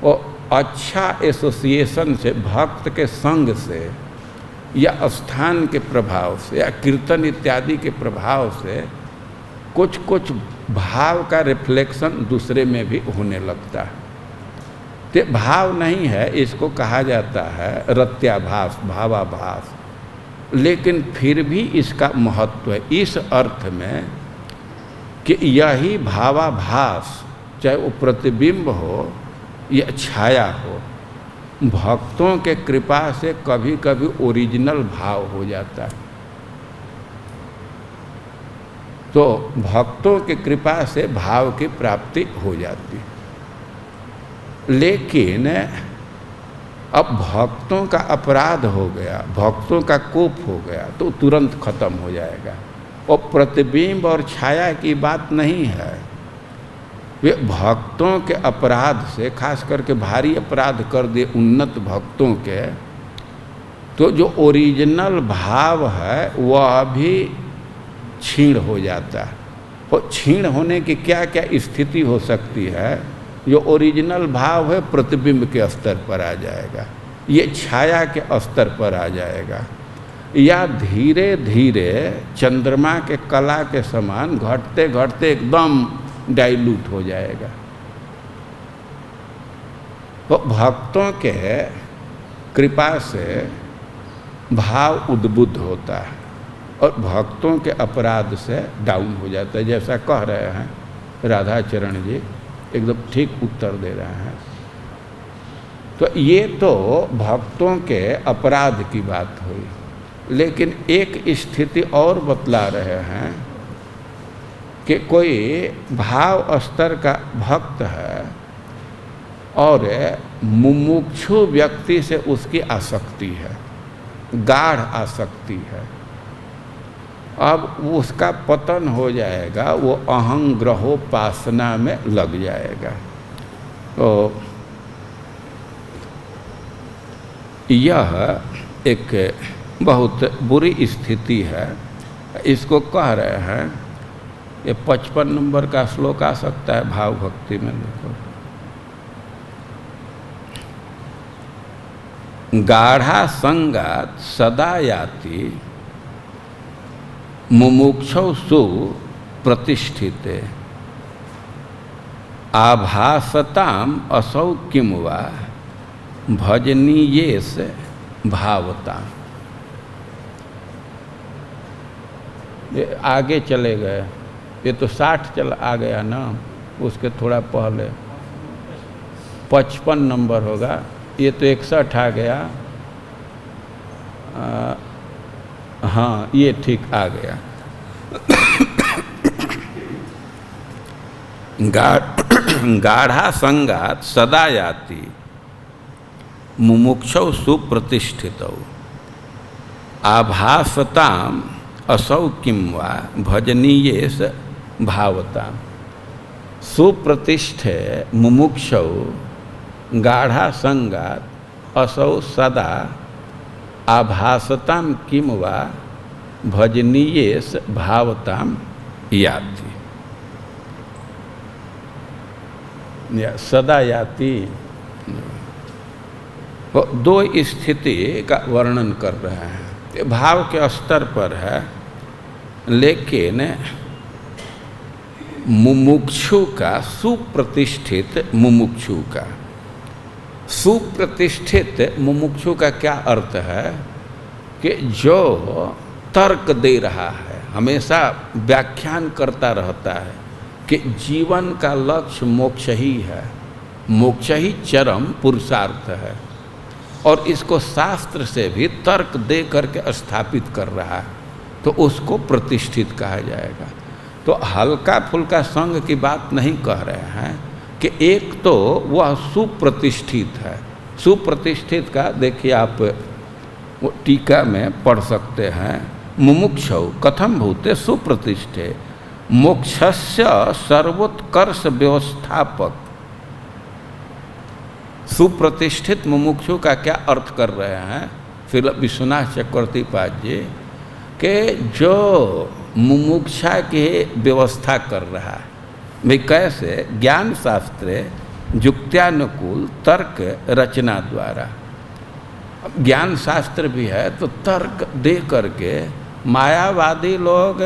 वो अच्छा एसोसिएशन से, भक्त के संग से या स्थान के प्रभाव से या कीर्तन इत्यादि के प्रभाव से कुछ कुछ भाव का रिफ्लेक्शन दूसरे में भी होने लगता है। तो भाव नहीं है, इसको कहा जाता है रत्याभास, भावाभास। लेकिन फिर भी इसका महत्व है इस अर्थ में कि यही भावाभास, चाहे वो प्रतिबिंब हो या छाया हो, भक्तों के कृपा से कभी कभी ओरिजिनल भाव हो जाता है। तो भक्तों की कृपा से भाव की प्राप्ति हो जाती है। लेकिन अब भक्तों का अपराध हो गया, भक्तों का कोप हो गया, तो तुरंत खत्म हो जाएगा। और प्रतिबिंब और छाया की बात नहीं है, वे भक्तों के अपराध से, खास करके भारी अपराध कर दे उन्नत भक्तों के, तो जो ओरिजिनल भाव है वह भी क्षीण हो जाता है। और क्षीण होने की क्या क्या स्थिति हो सकती है? जो ओरिजिनल भाव है प्रतिबिंब के स्तर पर आ जाएगा, ये छाया के स्तर पर आ जाएगा, या धीरे धीरे चंद्रमा के कला के समान घटते घटते एकदम डाइल्यूट हो जाएगा। तो भक्तों के कृपा से भाव उद्बुद्ध होता है और भक्तों के अपराध से डाउन हो जाता है। जैसा कह रहे हैं राधाचरण जी, एकदम ठीक उत्तर दे रहे हैं। तो ये तो भक्तों के अपराध की बात हुई, लेकिन एक स्थिति और बतला रहे हैं कि कोई भाव स्तर का भक्त है और मुमुक्षु व्यक्ति से उसकी आसक्ति है, गाढ़ आसक्ति है। अब उसका पतन हो जाएगा, वो अहंग्रहोपासना में लग जाएगा। तो यह एक बहुत बुरी स्थिति है। इसको कह रहे हैं, ये 55 नंबर का श्लोक आ सकता है भाव भक्ति में। देखो, गाढ़ा संगात सदा याति मुमुक्षौ सु प्रतिष्ठित आभासताम असौ किम वा भजनीयेस भावता। ये आगे चले गए, ये तो 60 चल आ गया ना, उसके थोड़ा पहले 55 नंबर होगा, ये तो 61 आ गया। हाँ ये ठीक आ गया। गाढ़ा संगात सदा याति मुमुक्षौ सुप्रतिष्ठितौ आभासताम असौ किम वा भजनीयेस भावता। सुप्रतिष्ठे मुमुक्षौ गाढ़ा संगात असौ सदा आभासताम किम वा भजनीयेस भावताम याति। सदा याति दो स्थिति का वर्णन कर रहे हैं, भाव के स्तर पर है, लेकिन मुमुक्षु का सुप्रतिष्ठित मुमुक्षु का, सुप्रतिष्ठित मुमुक्षु का क्या अर्थ है कि जो तर्क दे रहा है, हमेशा व्याख्यान करता रहता है कि जीवन का लक्ष्य मोक्ष ही है, मोक्ष ही चरम पुरुषार्थ है, और इसको शास्त्र से भी तर्क दे करके स्थापित कर रहा है, तो उसको प्रतिष्ठित कहा जाएगा। तो हल्का फुल्का संग की बात नहीं कह रहे हैं कि एक तो वह सुप्रतिष्ठित है। सुप्रतिष्ठित का देखिए आप वो टीका में पढ़ सकते हैं, मुमुक्षौ कथम भूते सुप्रतिष्ठे मोक्षस्य सर्वोत्कर्ष व्यवस्थापक। सुप्रतिष्ठित मुमुक्षु का क्या अर्थ कर रहे हैं फिर विश्वनाथ चक्रवर्ती पाद जी कि जो मुमुक्षा की व्यवस्था कर रहा है, भाई कैसे ज्ञान शास्त्र युक्त्यानुकूल तर्क रचना द्वारा। ज्ञान शास्त्र भी है तो तर्क दे करके मायावादी लोग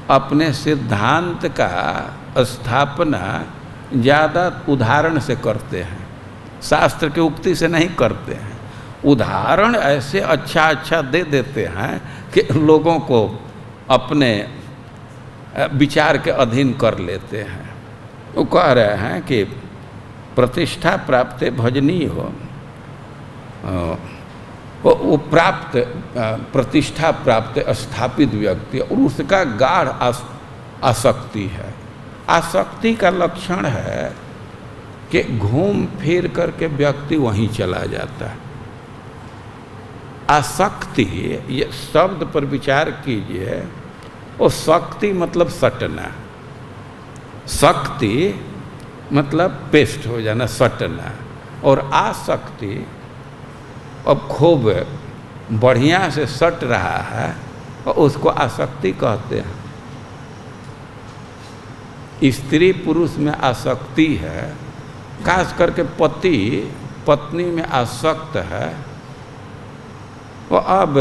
अपने सिद्धांत का स्थापना ज़्यादा उदाहरण से करते हैं, शास्त्र की उक्ति से नहीं करते हैं। उदाहरण ऐसे अच्छा अच्छा दे देते हैं कि लोगों को अपने विचार के अधीन कर लेते हैं। वो कह रहे हैं कि प्रतिष्ठा प्राप्त भजनीय हो, वो प्राप्त प्रतिष्ठा प्राप्त स्थापित व्यक्ति और उसका गाढ़ आसक्ति है। आसक्ति का लक्षण है कि घूम फिर करके व्यक्ति वहीं चला जाता है। आसक्ति, ये शब्द पर विचार कीजिए, वो शक्ति मतलब सटना, शक्ति मतलब पेस्ट हो जाना, सटना, और आसक्ति अब खूब बढ़िया से सट रहा है और उसको आसक्ति कहते हैं। स्त्री पुरुष में आसक्ति है, खास करके पति पत्नी में आसक्त है, वो अब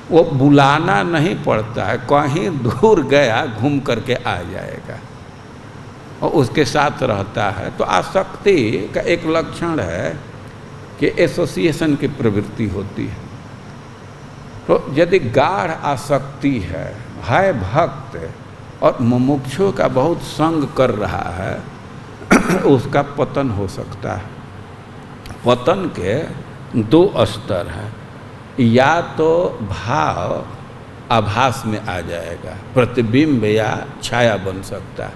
वो बुलाना नहीं पड़ता है, कहीं दूर गया घूम करके आ जाएगा और उसके साथ रहता है। तो आसक्ति का एक लक्षण है कि एसोसिएशन की प्रवृत्ति होती है। तो यदि गाढ़ आसक्ति है भक्त और मुमुक्षु का बहुत संग कर रहा है, उसका पतन हो सकता है। पतन के दो स्तर हैं, या तो भाव आभास में आ जाएगा, प्रतिबिंब या छाया बन सकता है,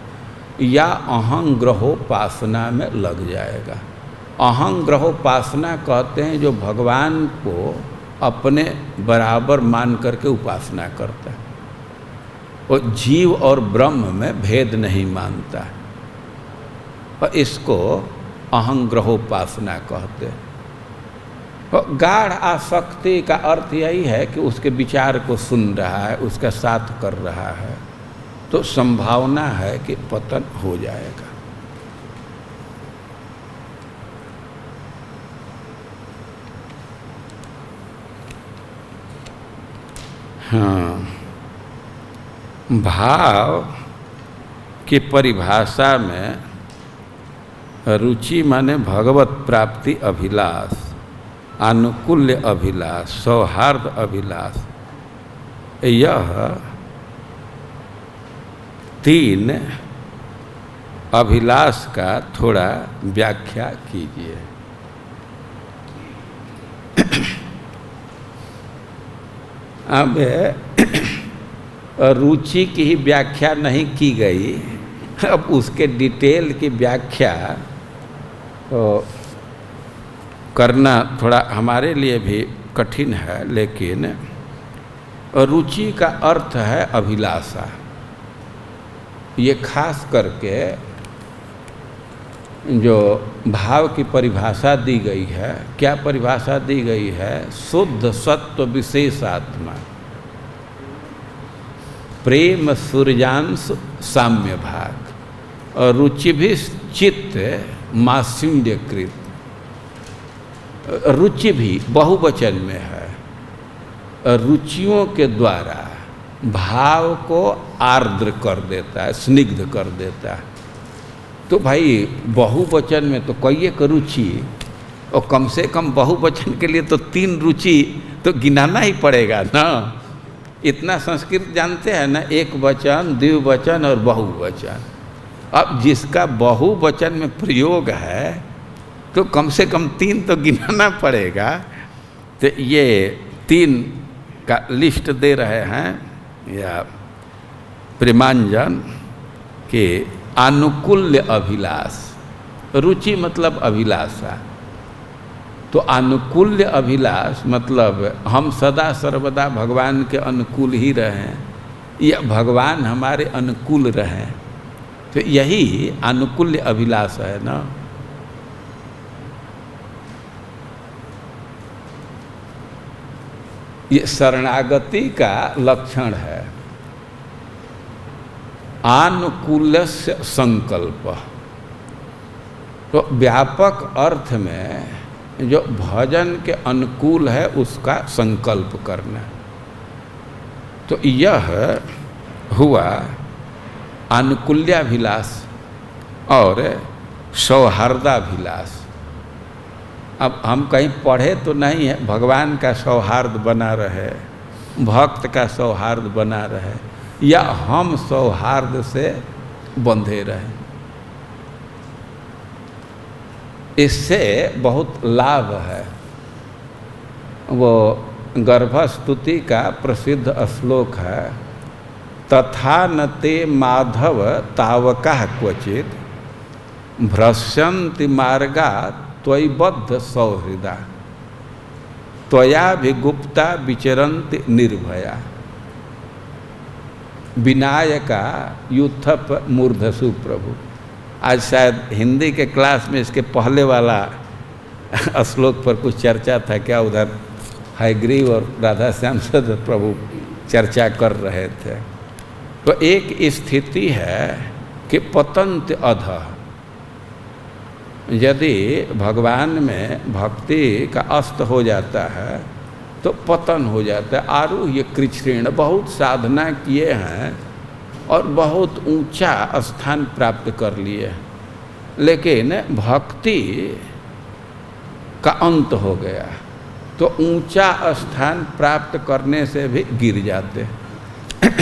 या अहंग्रहोपासना में लग जाएगा। अहंग्रहोपासना कहते हैं जो भगवान को अपने बराबर मान करके उपासना करता है, वो जीव और ब्रह्म में भेद नहीं मानता है, और इसको अहंग्रहोपासना कहते हैं। तो गाढ़ आसक्ति का अर्थ यही है कि उसके विचार को सुन रहा है, उसका साथ कर रहा है, तो संभावना है कि पतन हो जाएगा। हाँ, भाव की परिभाषा में रुचि माने भगवत प्राप्ति अभिलाष, आनुकूल्य अभिलाष, सौहार्द अभिलाष, यह 3 अभिलाष का थोड़ा व्याख्या कीजिए। अब रुचि की ही व्याख्या नहीं की गई, अब उसके डिटेल की व्याख्या तो करना थोड़ा हमारे लिए भी कठिन है, लेकिन रुचि का अर्थ है अभिलाषा। ये खास करके जो भाव की परिभाषा दी गई है, क्या परिभाषा दी गई है? शुद्ध सत्व विशेष आत्मा, प्रेम सूर्यांश साम्य भाग, और रुचि भी चित्त मात्सर्यकृत। रुचि भी बहुवचन में है, रुचियों के द्वारा भाव को आर्द्र कर देता है, स्निग्ध कर देता है। तो भाई बहुवचन में तो कई एक रुचि, और कम से कम बहुवचन के लिए तो 3 रुचि तो गिनाना ही पड़ेगा ना। इतना संस्कृत जानते हैं ना, एक वचन, द्विवचन और बहुवचन। अब जिसका बहुवचन में प्रयोग है तो कम से कम 3 तो गिनाना पड़ेगा। तो ये 3 का लिस्ट दे रहे हैं या प्रेमांजन के आनुकूल्य अभिलाष। रुचि मतलब अभिलाषा, तो आनुकूल्य अभिलाष मतलब हम सदा सर्वदा भगवान के अनुकूल ही रहें या भगवान हमारे अनुकूल रहें, तो यही आनुकूल्य अभिलाष है ना। ये शरणागति का लक्षण है। आनुकूल्यस्य संकल्प, तो व्यापक अर्थ में जो भजन के अनुकूल है उसका संकल्प करना। तो यह हुआ आनुकूल्याभिलाष और सौहार्दाभिलाष। अब हम कहीं पढ़े तो नहीं है भगवान का सौहार्द बना रहे, भक्त का सौहार्द बना रहे, या हम सौहार्द से बंधे रहे। इससे बहुत लाभ है। वो गर्भस्तुति का प्रसिद्ध श्लोक है, तथा न ते माधव तावका क्वचित भ्रश्यन्ति मार्गा त्वयि बद्ध सौहृदा त्वया विगुप्ता विचरन्ति निर्भया विनायका यूथप मूर्धसु प्रभु। आज शायद हिंदी के क्लास में इसके पहले वाला श्लोक पर कुछ चर्चा था, क्या उधर हयग्रीव और राधा श्याम सुंदर प्रभु चर्चा कर रहे थे। तो एक स्थिति है कि पतंत अधः, यदि भगवान में भक्ति का अस्त हो जाता है तो पतन हो जाता है। आरूह्य कृच्छ्रेण, बहुत साधना किए हैं और बहुत ऊंचा स्थान प्राप्त कर लिए, लेकिन भक्ति का अंत हो गया तो ऊंचा स्थान प्राप्त करने से भी गिर जाते।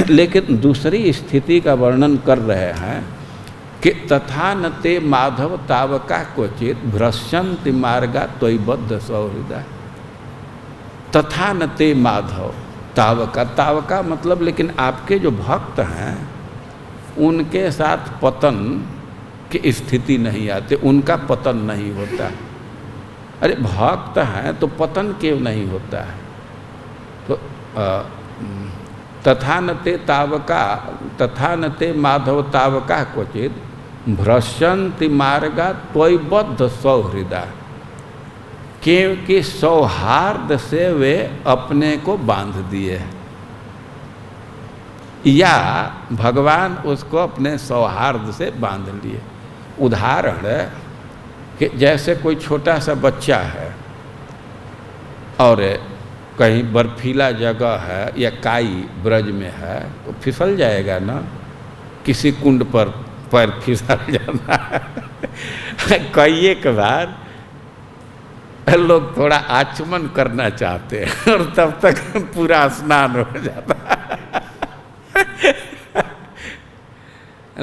लेकिन दूसरी स्थिति का वर्णन कर रहे हैं कि तथा न ते माधव तावका क्वचित भ्रश्यन्ति मार्गा त्वयि बद्ध सौहृदा। तथा न ते माधव तावका, तावका मतलब लेकिन आपके जो भक्त हैं उनके साथ पतन की स्थिति नहीं आती, उनका पतन नहीं होता। अरे भक्त हैं तो पतन क्यों नहीं होता है? तो तथा न ते तावका, तथा न ते माधव तावका क्वचित भ्रश्यन्ति मार्गा त्वयि बद्ध सौहृदा, क्योंकि सौहार्द से वे अपने को बांध दिए, या भगवान उसको अपने सौहार्द से बांध लिए। उदाहरण कि जैसे कोई छोटा सा बच्चा है और कहीं बर्फीला जगह है या काई ब्रज में है तो फिसल जाएगा ना, किसी कुंड पर पैर फिसल जाना है। कई एक बार लोग थोड़ा आचमन करना चाहते हैं और तब तक पूरा स्नान हो जाता है।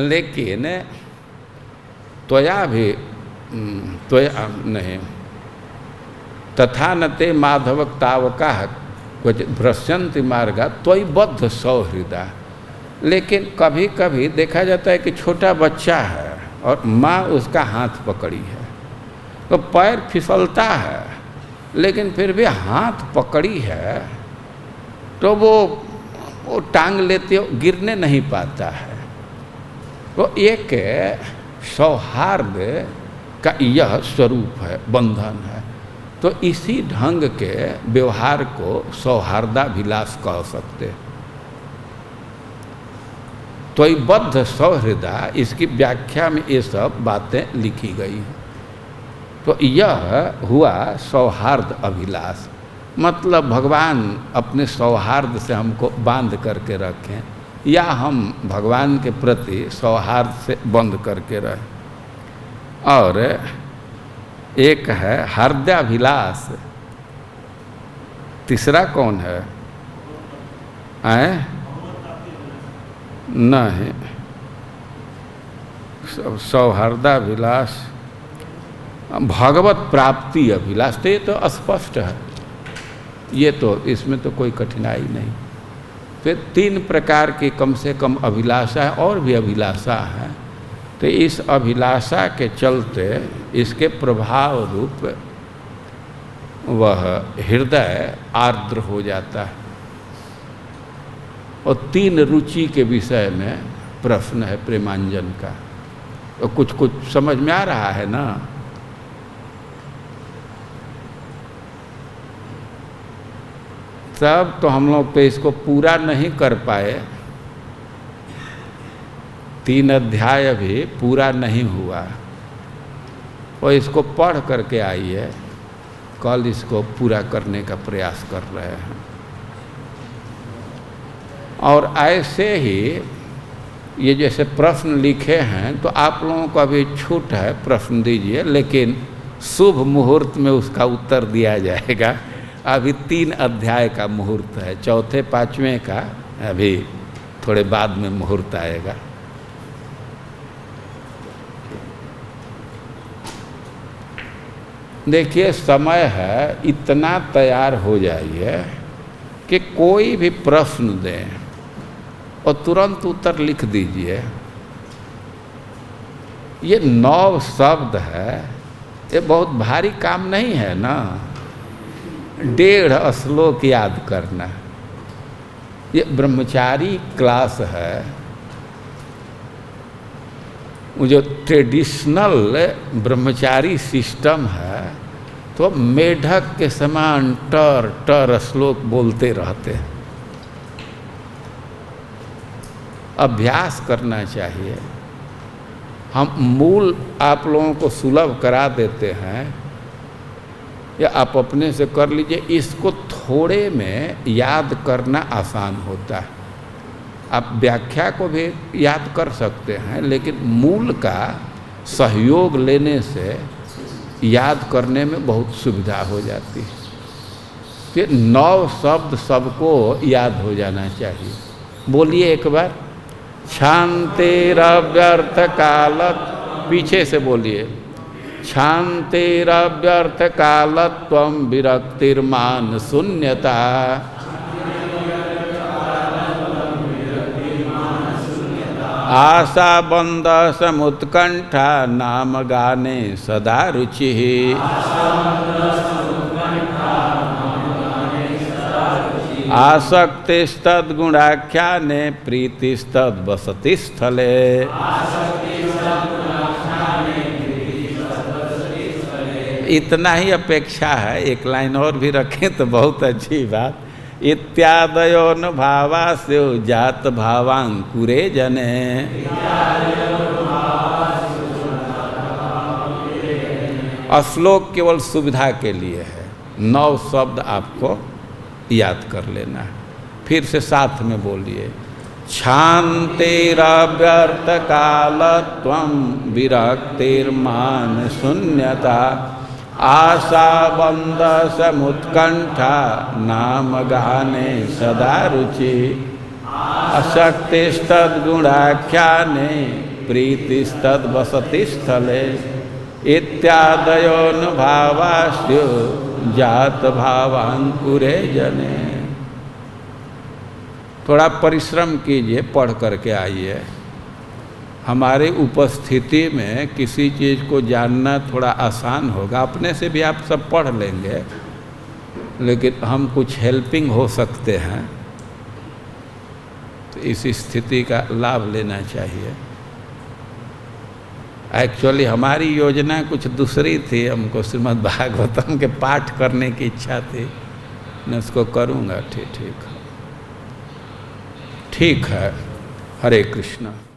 लेकिन त्वया भी त्वया नहीं, तथा न ते माधवक तावका कुछ भ्रश्यंति मार्गा त्वयि बद्ध सौहृदा। लेकिन कभी कभी देखा जाता है कि छोटा बच्चा है और माँ उसका हाथ पकड़ी है तो पैर फिसलता है, लेकिन फिर भी हाथ पकड़ी है तो वो टांग लेते हो, गिरने नहीं पाता है। तो एक सौहार्द का यह स्वरूप है, बंधन है। तो इसी ढंग के व्यवहार को सौहार्दाभिलाष कह सकते। त्वयि बद्ध सौहृदा, इसकी व्याख्या में ये सब बातें लिखी गई हैं। तो यह हुआ सौहार्द अभिलाष, मतलब भगवान अपने सौहार्द से हमको बांध करके रखें या हम भगवान के प्रति सौहार्द से बंध करके रहें। और एक है हार्द्याभिलाष, तीसरा कौन है? नहीं, सौहार्दाभिलाष भगवत प्राप्ति अभिलाष, तो ये तो स्पष्ट है, ये तो इसमें तो कोई कठिनाई नहीं। फिर 3 प्रकार की कम से कम अभिलाषा है, और भी अभिलाषा है। तो इस अभिलाषा के चलते इसके प्रभाव रूप वह हृदय आर्द्र हो जाता है। और 3 रुचि के विषय में प्रश्न है प्रेमांजन का, तो कुछ समझ में आ रहा है ना? तब तो हम लोग तो इसको पूरा नहीं कर पाए, 3 अध्याय भी पूरा नहीं हुआ, और इसको पढ़ करके आइए, कल इसको पूरा करने का प्रयास कर रहे हैं। और ऐसे ही ये जैसे प्रश्न लिखे हैं तो आप लोगों को अभी छूट है, प्रश्न दीजिए, लेकिन शुभ मुहूर्त में उसका उत्तर दिया जाएगा। अभी 3 अध्याय का मुहूर्त है, 4, 5वें का अभी थोड़े बाद में मुहूर्त आएगा। देखिए समय है, इतना तैयार हो जाइए कि कोई भी प्रश्न दें और तुरंत उत्तर लिख दीजिए। ये 9 शब्द है, ये बहुत भारी काम नहीं है ना, 1.5 श्लोक याद करना। ये ब्रह्मचारी क्लास है, वो जो ट्रेडिशनल ब्रह्मचारी सिस्टम है, तो मेढक के समान टर श्लोक बोलते रहते हैं। अभ्यास करना चाहिए। हम मूल आप लोगों को सुलभ करा देते हैं, या आप अपने से कर लीजिए। इसको थोड़े में याद करना आसान होता है। आप व्याख्या को भी याद कर सकते हैं, लेकिन मूल का सहयोग लेने से याद करने में बहुत सुविधा हो जाती है। फिर 9 शब्द सबको याद हो जाना चाहिए। बोलिए एक बार, शांतिरव्यर्थ कालत, पीछे से बोलिए, शांतिरव्यर्थ कालत्वं विरक्तिर्मान शून्यता। आशा बंद समुत्कंठा नाम गाने सदा रुचि। आसक्तिस्तद्गुणाख्याने प्रीतिस्तद् वसति स्थले। इतना ही अपेक्षा है, एक लाइन और भी रखें तो बहुत अच्छी बात। इत्यादयो न भावास्यो जात भावांकुरे जने। श्लोक केवल सुविधा के लिए है, 9 शब्द आपको याद कर लेना है। फिर से साथ में बोलिए, क्षान्तिरव्यर्थ कालत्वं विरक्तिर्मान शून्यता आशाबंध समुत्कंठा नाम गाने सदा रुचि अशक्तिस्तद्गुणाख्याने प्रीतिस्तद् वसति स्थले इत्यादयोनुभावास्यो जात भावांकुरे जने। थोड़ा परिश्रम कीजिए, पढ़ करके आइए। हमारी उपस्थिति में किसी चीज़ को जानना थोड़ा आसान होगा, अपने से भी आप सब पढ़ लेंगे, लेकिन हम कुछ हेल्पिंग हो सकते हैं, तो इस स्थिति का लाभ लेना चाहिए। एक्चुअली हमारी योजना कुछ दूसरी थी, हमको श्रीमद् भागवतम के पाठ करने की इच्छा थी, मैं उसको करूँगा। ठीक है, हरे कृष्ण।